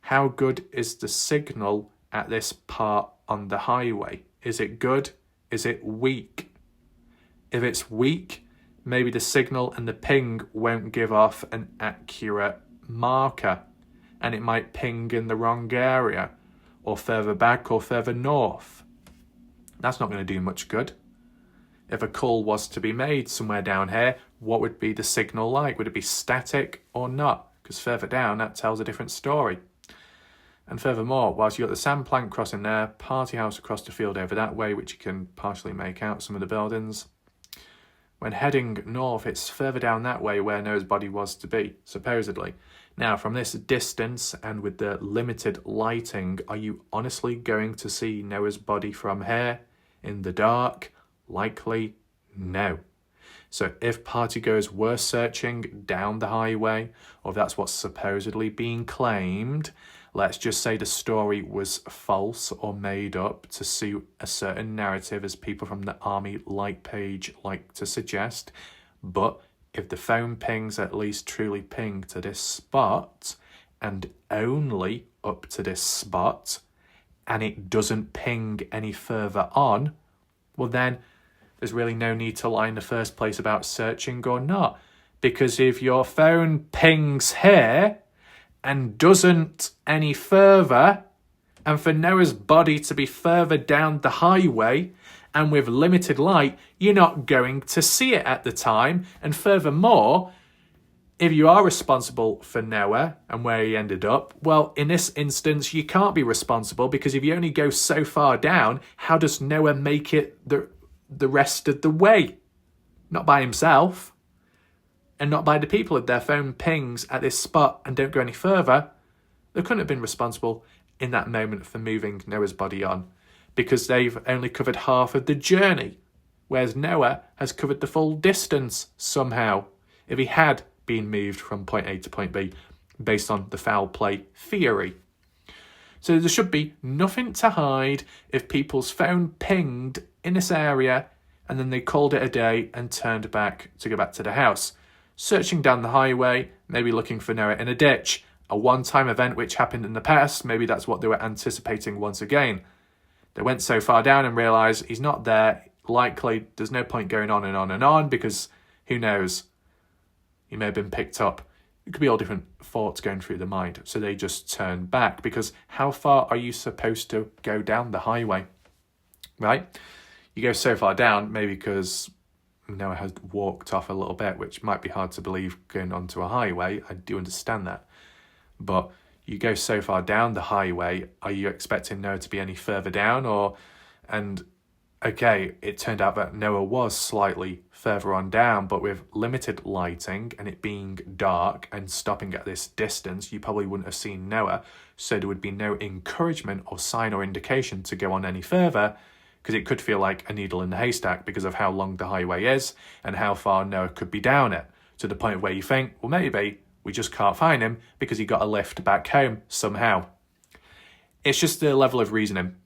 how good is the signal at this part on the highway? Is it good? Is it weak? If it's weak, maybe the signal and the ping won't give off an accurate marker, and it might ping in the wrong area, or further back or further north. That's not going to do much good. If a call was to be made somewhere down here, what would be the signal like? Would it be static or not? Because further down, that tells a different story. And furthermore, whilst you've got the sand plank crossing there, party house across the field over that way, which you can partially make out some of the buildings. When heading north, it's further down that way where Noah's body was to be, supposedly. Now, from this distance and with the limited lighting, are you honestly going to see Noah's body from here in the dark? Likely no. So if partygoers were searching down the highway, or if that's what's supposedly being claimed, let's just say the story was false or made up to suit a certain narrative, as people from the Army Light page like to suggest. But if the phone pings at least truly ping to this spot, and only up to this spot, and it doesn't ping any further on, well then there's really no need to lie in the first place about searching or not. Because if your phone pings here and doesn't any further, and for Noah's body to be further down the highway and with limited light, you're not going to see it at the time. And furthermore, if you are responsible for Noah and where he ended up, well, in this instance, you can't be responsible, because if you only go so far down, how does Noah make it the rest of the way? Not by himself. And not by the people. If their phone pings at this spot and don't go any further, they couldn't have been responsible in that moment for moving Noah's body on, because they've only covered half of the journey, whereas Noah has covered the full distance somehow, if he had been moved from point A to point B based on the foul play theory. So there should be nothing to hide if people's phone pinged in this area and then they called it a day and turned back to go back to the house. Searching down the highway, maybe looking for Noah in a ditch, a one-time event which happened in the past, maybe that's what they were anticipating once again. They went so far down and realised he's not there. Likely there's no point going on and on and on, because who knows, he may have been picked up. It could be all different thoughts going through the mind. So they just turned back, because how far are you supposed to go down the highway, right? You go so far down, maybe because Noah has walked off a little bit, which might be hard to believe going onto a highway. I do understand that. But you go so far down the highway, are you expecting Noah to be any further down? Okay, it turned out that Noah was slightly further on down, but with limited lighting and it being dark and stopping at this distance, you probably wouldn't have seen Noah. So there would be no encouragement or sign or indication to go on any further, because it could feel like a needle in the haystack because of how long the highway is and how far Noah could be down it, to the point where you think, well, maybe we just can't find him because he got a lift back home somehow. It's just the level of reasoning.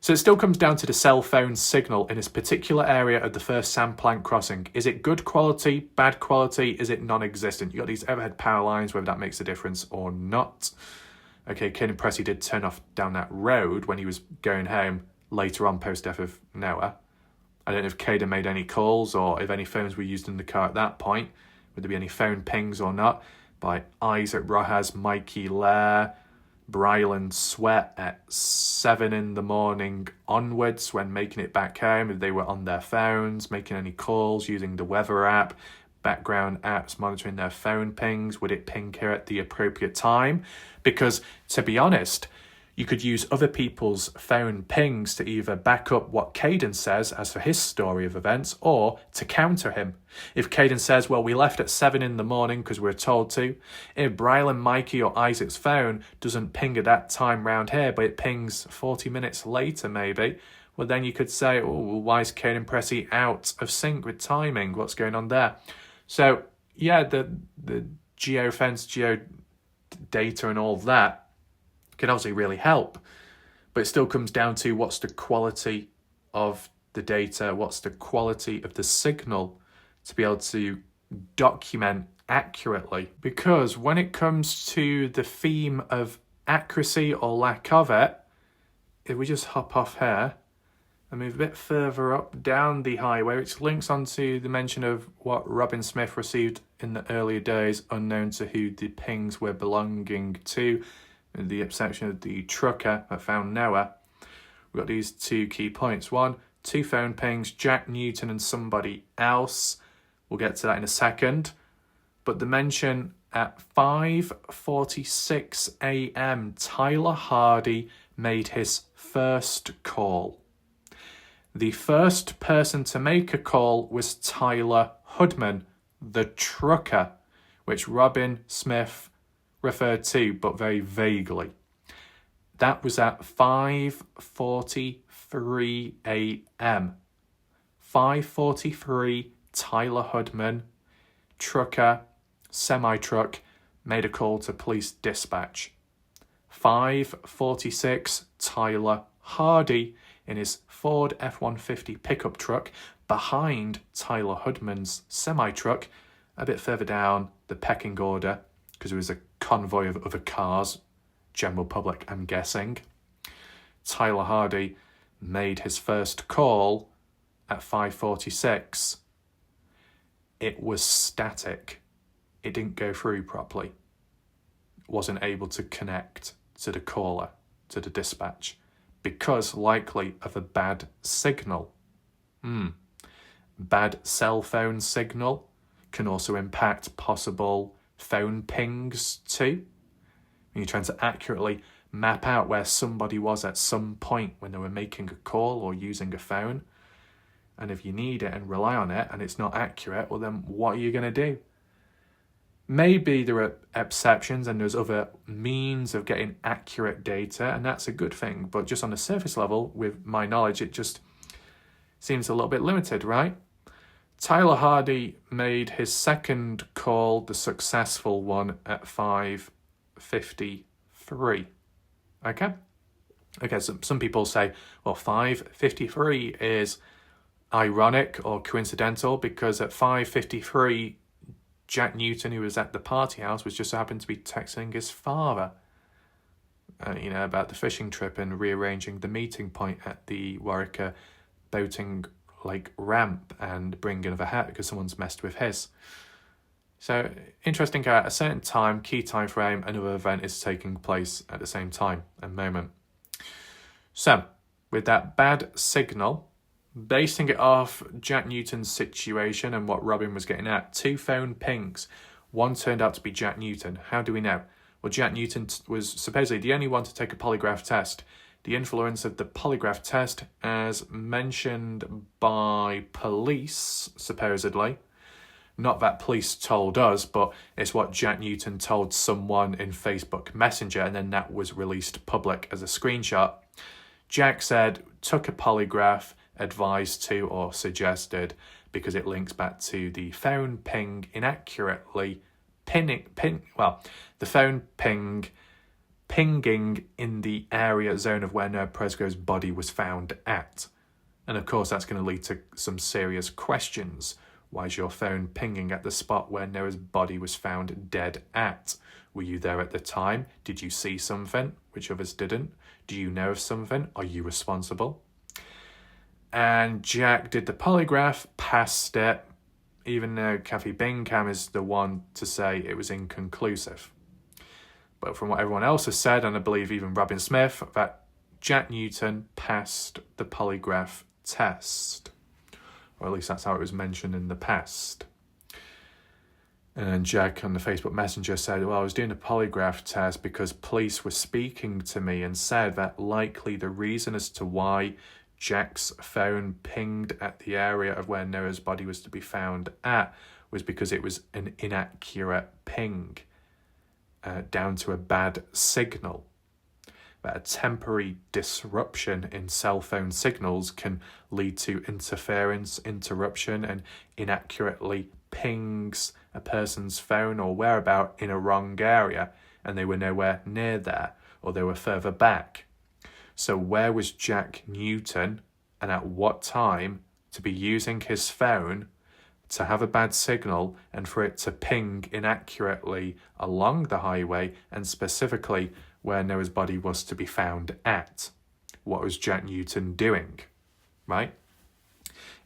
So it still comes down to the cell phone signal in this particular area of the first sandplank crossing. Is it good quality, bad quality? Is it non-existent? You got these overhead power lines, whether that makes a difference or not. Okay, Caden Pressey did turn off down that road when he was going home later on post-death of Noah. I don't know if Caden made any calls or if any phones were used in the car at that point. Would there be any phone pings or not? By Isaac Rojas, Mikey Lair, Bryland Sweat at 7 in the morning onwards when making it back home, if they were on their phones, making any calls, using the weather app, background apps, monitoring their phone pings. Would it ping here at the appropriate time? Because, to be honest, you could use other people's phone pings to either back up what Caden says as for his story of events or to counter him. If Caden says, well, we left at 7 in the morning because we were told to, if Brylan, Mikey or Isaac's phone doesn't ping at that time round here, but it pings 40 minutes later maybe, well, then you could say, oh, well, why is Caden Pressey out of sync with timing? What's going on there? So, yeah, the geofence, geodata and all that can obviously really help, but it still comes down to what's the quality of the data, what's the quality of the signal to be able to document accurately. Because when it comes to the theme of accuracy or lack of it, if we just hop off here and move a bit further up down the highway, which links onto the mention of what Robin Smith received in the earlier days, unknown to who the pings were belonging to, the exception of the trucker that found Noah. We've got these two key points. One, 2 phone pings, Jack Newton and somebody else. We'll get to that in a second. But the mention at 5:46 a.m, Tyler Hardy made his first call. The first person to make a call was Tyler Hudman, the trucker, which Robin Smith referred to, but very vaguely. That was at 5:43 a.m. 5:43, Tyler Hudman, trucker, semi-truck, made a call to police dispatch. 5:46, Tyler Hardy, in his Ford F-150 pickup truck, behind Tyler Hudman's semi-truck, a bit further down the pecking order, because it was a convoy of other cars, general public, I'm guessing. Tyler Hardy made his first call at 5:46. It was static. It didn't go through properly. Wasn't able to connect to the caller, to the dispatch, because likely of a bad signal. Bad cell phone signal can also impact possible phone pings too. When you're trying to accurately map out where somebody was at some point when they were making a call or using a phone, and if you need it and rely on it and it's not accurate, well then what are you going to do? Maybe there are exceptions and there's other means of getting accurate data, and that's a good thing, but just on the surface level, with my knowledge, it just seems a little bit limited, right? Tyler Hardy made his second call, the successful one, at 5:53. Okay, so some people say, well, 5:53 is ironic or coincidental because at 5:53, Jack Newton, who was at the party house, was just happened to be texting his father, about the fishing trip and rearranging the meeting point at the Warwick boating like ramp and bringing of a hat because someone's messed with his. So interesting how at a certain time, key time frame, another event is taking place at the same time and moment. So with that bad signal, basing it off Jack Newton's situation and what Robin was getting at, 2 phone pings. One turned out to be Jack Newton. How do we know? Well, Jack Newton was supposedly the only one to take a polygraph test. The influence of the polygraph test, as mentioned by police, supposedly, not that police told us, but it's what Jack Newton told someone in Facebook Messenger, and then that was released public as a screenshot. Jack said took a polygraph, advised to or suggested, because it links back to the phone ping inaccurately the phone pinging in the area zone of where Noah Presgrove's body was found at. And of course, that's going to lead to some serious questions. Why is your phone pinging at the spot where Noah's body was found dead at? Were you there at the time? Did you see something, which others didn't? Do you know of something? Are you responsible? And Jack did the polygraph, passed it, even though Kathy Bingham is the one to say it was inconclusive. But from what everyone else has said, and I believe even Robin Smith, that Jack Newton passed the polygraph test. Or at least that's how it was mentioned in the past. And Jack on the Facebook Messenger said, well, I was doing a polygraph test because police were speaking to me and said that likely the reason as to why Jack's phone pinged at the area of where Noah's body was to be found at was because it was an inaccurate ping, down to a bad signal. That a temporary disruption in cell phone signals can lead to interference, interruption, and inaccurately pings a person's phone or whereabout in a wrong area, and they were nowhere near there, or they were further back. So where was Jack Newton, and at what time, to be using his phone to have a bad signal and for it to ping inaccurately along the highway, and specifically where Noah's body was to be found at? What was Jack Newton doing, right?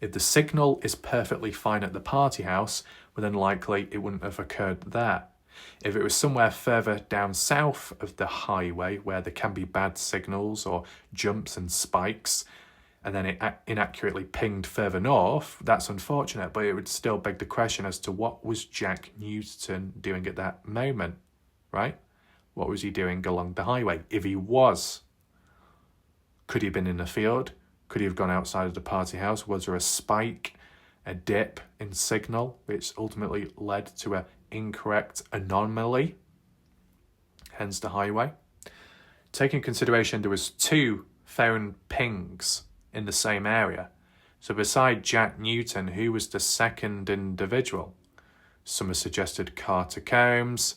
If the signal is perfectly fine at the party house, well, then likely it wouldn't have occurred there. If it was somewhere further down south of the highway where there can be bad signals or jumps and spikes, and then it inaccurately pinged further north, that's unfortunate, but it would still beg the question as to what was Jack Newton doing at that moment, right? What was he doing along the highway? If he was, could he have been in the field? Could he have gone outside of the party house? Was there a spike, a dip in signal, which ultimately led to an incorrect anomaly, hence the highway? Take in consideration there was 2 phone pings in the same area. So beside Jack Newton, who was the second individual? Some have suggested Carter Combs,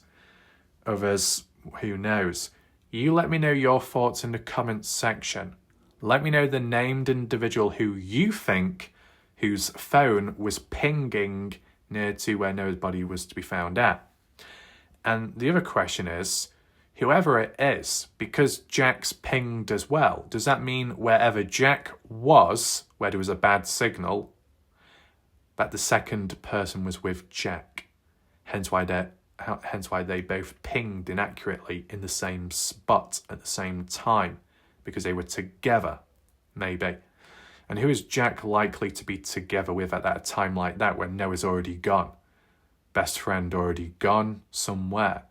others, who knows? You let me know your thoughts in the comments section. Let me know the named individual who you think whose phone was pinging near to where Noah's body was to be found at. And the other question is, whoever it is, because Jack's pinged as well, does that mean wherever Jack was, where there was a bad signal, that the second person was with Jack? Hence why they both pinged inaccurately in the same spot at the same time, because they were together, maybe. And who is Jack likely to be together with at that time like that when Noah's already gone? Best friend already gone somewhere.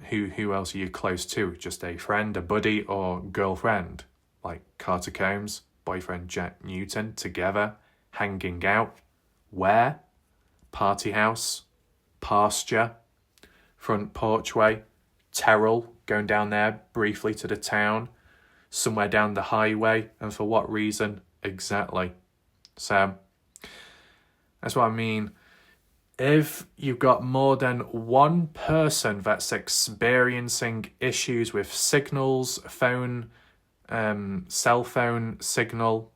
Who else are you close to? Just a friend, a buddy, or girlfriend? Like Carter Combs, boyfriend Jack Newton, together, hanging out. Where? Party house, pasture, front porchway, Terrell, going down there briefly to the town, somewhere down the highway, and for what reason exactly? So that's what I mean. If you've got more than one person that's experiencing issues with signals, phone, cell phone signal,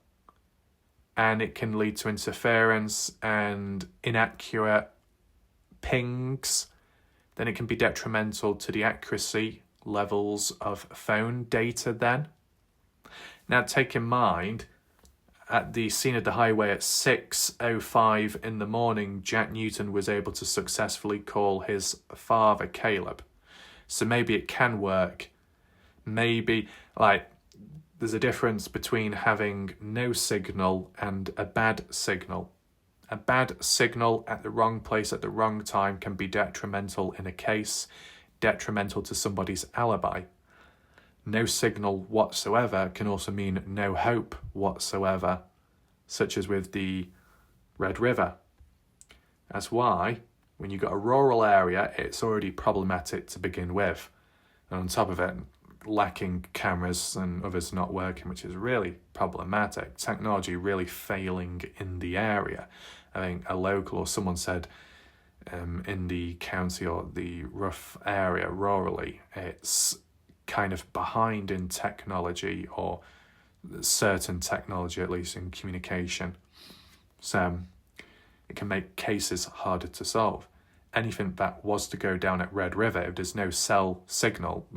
and it can lead to interference and inaccurate pings, then it can be detrimental to the accuracy levels of phone data then. Now take in mind, at the scene of the highway at 6:05 in the morning, Jack Newton was able to successfully call his father, Caleb. So maybe it can work. Maybe, there's a difference between having no signal and a bad signal. A bad signal at the wrong place at the wrong time can be detrimental in a case, detrimental to somebody's alibi. No signal whatsoever can also mean no hope whatsoever, such as with the Red River. That's why, when you've got a rural area, it's already problematic to begin with. And on top of it, lacking cameras and others not working, which is really problematic. Technology really failing in the area. I think a local or someone said in the county or the rough area, rurally, it's kind of behind in technology, or certain technology, at least in communication. So it can make cases harder to solve. Anything that was to go down at Red River, if there's no cell signal,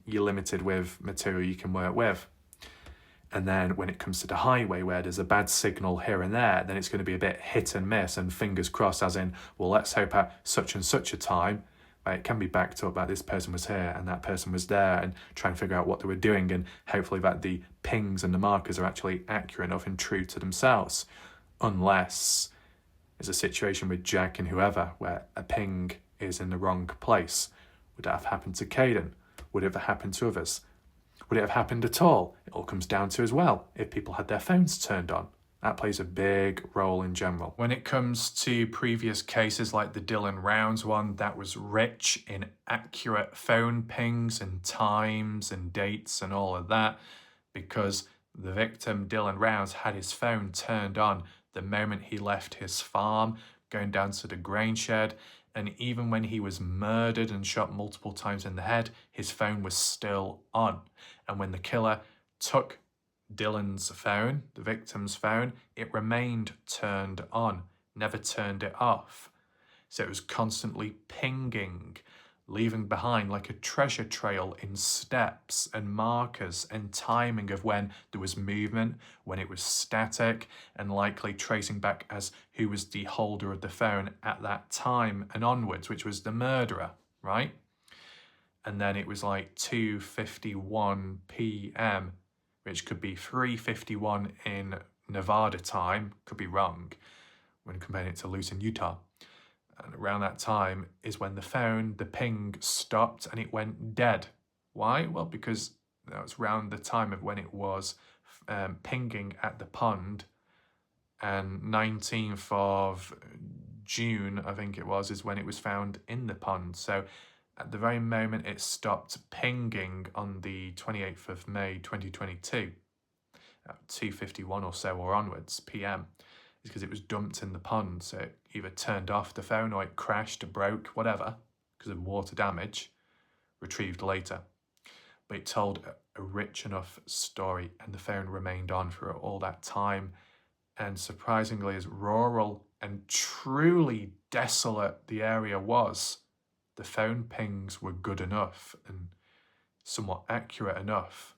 you're limited with material you can work with. And then when it comes to the highway, where there's a bad signal here and there, then it's going to be a bit hit and miss, and fingers crossed, as in, well, let's hope at such and such a time, it can be backed up that this person was here and that person was there, and try and figure out what they were doing, and hopefully that the pings and the markers are actually accurate enough and true to themselves. Unless it's a situation with Jack and whoever where a ping is in the wrong place. Would that have happened to Caden? Would it have happened to others? Would it have happened at all? It all comes down to, as well, if people had their phones turned on. That plays a big role in general. When it comes to previous cases like the Dylan Rounds one, that was rich in accurate phone pings and times and dates and all of that, because the victim, Dylan Rounds, had his phone turned on the moment he left his farm, going down to the grain shed, and even when he was murdered and shot multiple times in the head, his phone was still on. And when the killer took Dylan's phone, the victim's phone, it remained turned on, never turned it off. So it was constantly pinging, leaving behind like a treasure trail in steps and markers and timing of when there was movement, when it was static, and likely tracing back as who was the holder of the phone at that time and onwards, which was the murderer, right? And then it was like 2:51 p.m, which could be 3:51 in Nevada time, could be wrong when comparing it to Luton, Utah. And around that time is when the phone, the ping stopped and it went dead. Why? Well, because that was around the time of when it was pinging at the pond. And 19th of June, I think it was, is when it was found in the pond. So at the very moment it stopped pinging on the 28th of May 2022, at 2:51 or so or onwards p.m, is because it was dumped in the pond. So it either turned off the phone or it crashed or broke, whatever, because of water damage, retrieved later. But it told a rich enough story, and the phone remained on for all that time. And surprisingly, as rural and truly desolate the area was, the phone pings were good enough and somewhat accurate enough.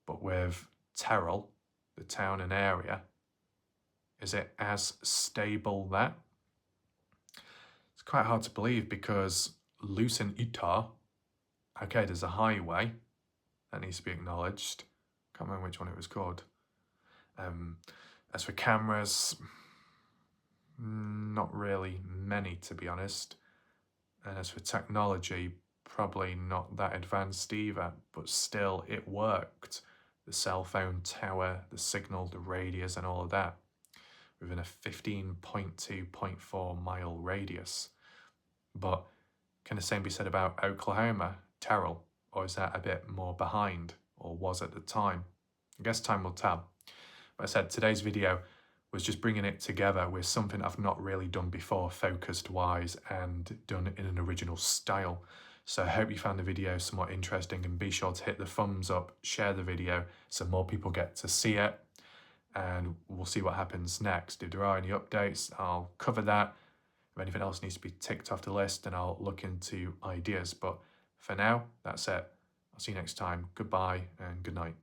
But with Terrell, the town and area, is it as stable that? It's quite hard to believe, because Luton, Utah, okay, there's a highway that needs to be acknowledged. Can't remember which one it was called. As for cameras, not really many, to be honest. And as for technology, probably not that advanced either, but still it worked. The cell phone tower, the signal, the radius and all of that, within a 15.2.4 mile radius. But can the same be said about Oklahoma, Terrell, or is that a bit more behind, or was at the time? I guess time will tell. But I said today's video was just bringing it together with something I've not really done before, focused wise, and done in an original style. So I hope you found the video somewhat interesting, and be sure to hit the thumbs up, share the video so more people get to see it, and we'll see what happens next. If there are any updates, I'll cover that. If anything else needs to be ticked off the list, then I'll look into ideas. But for now, that's it. I'll see you next time. Goodbye and good night.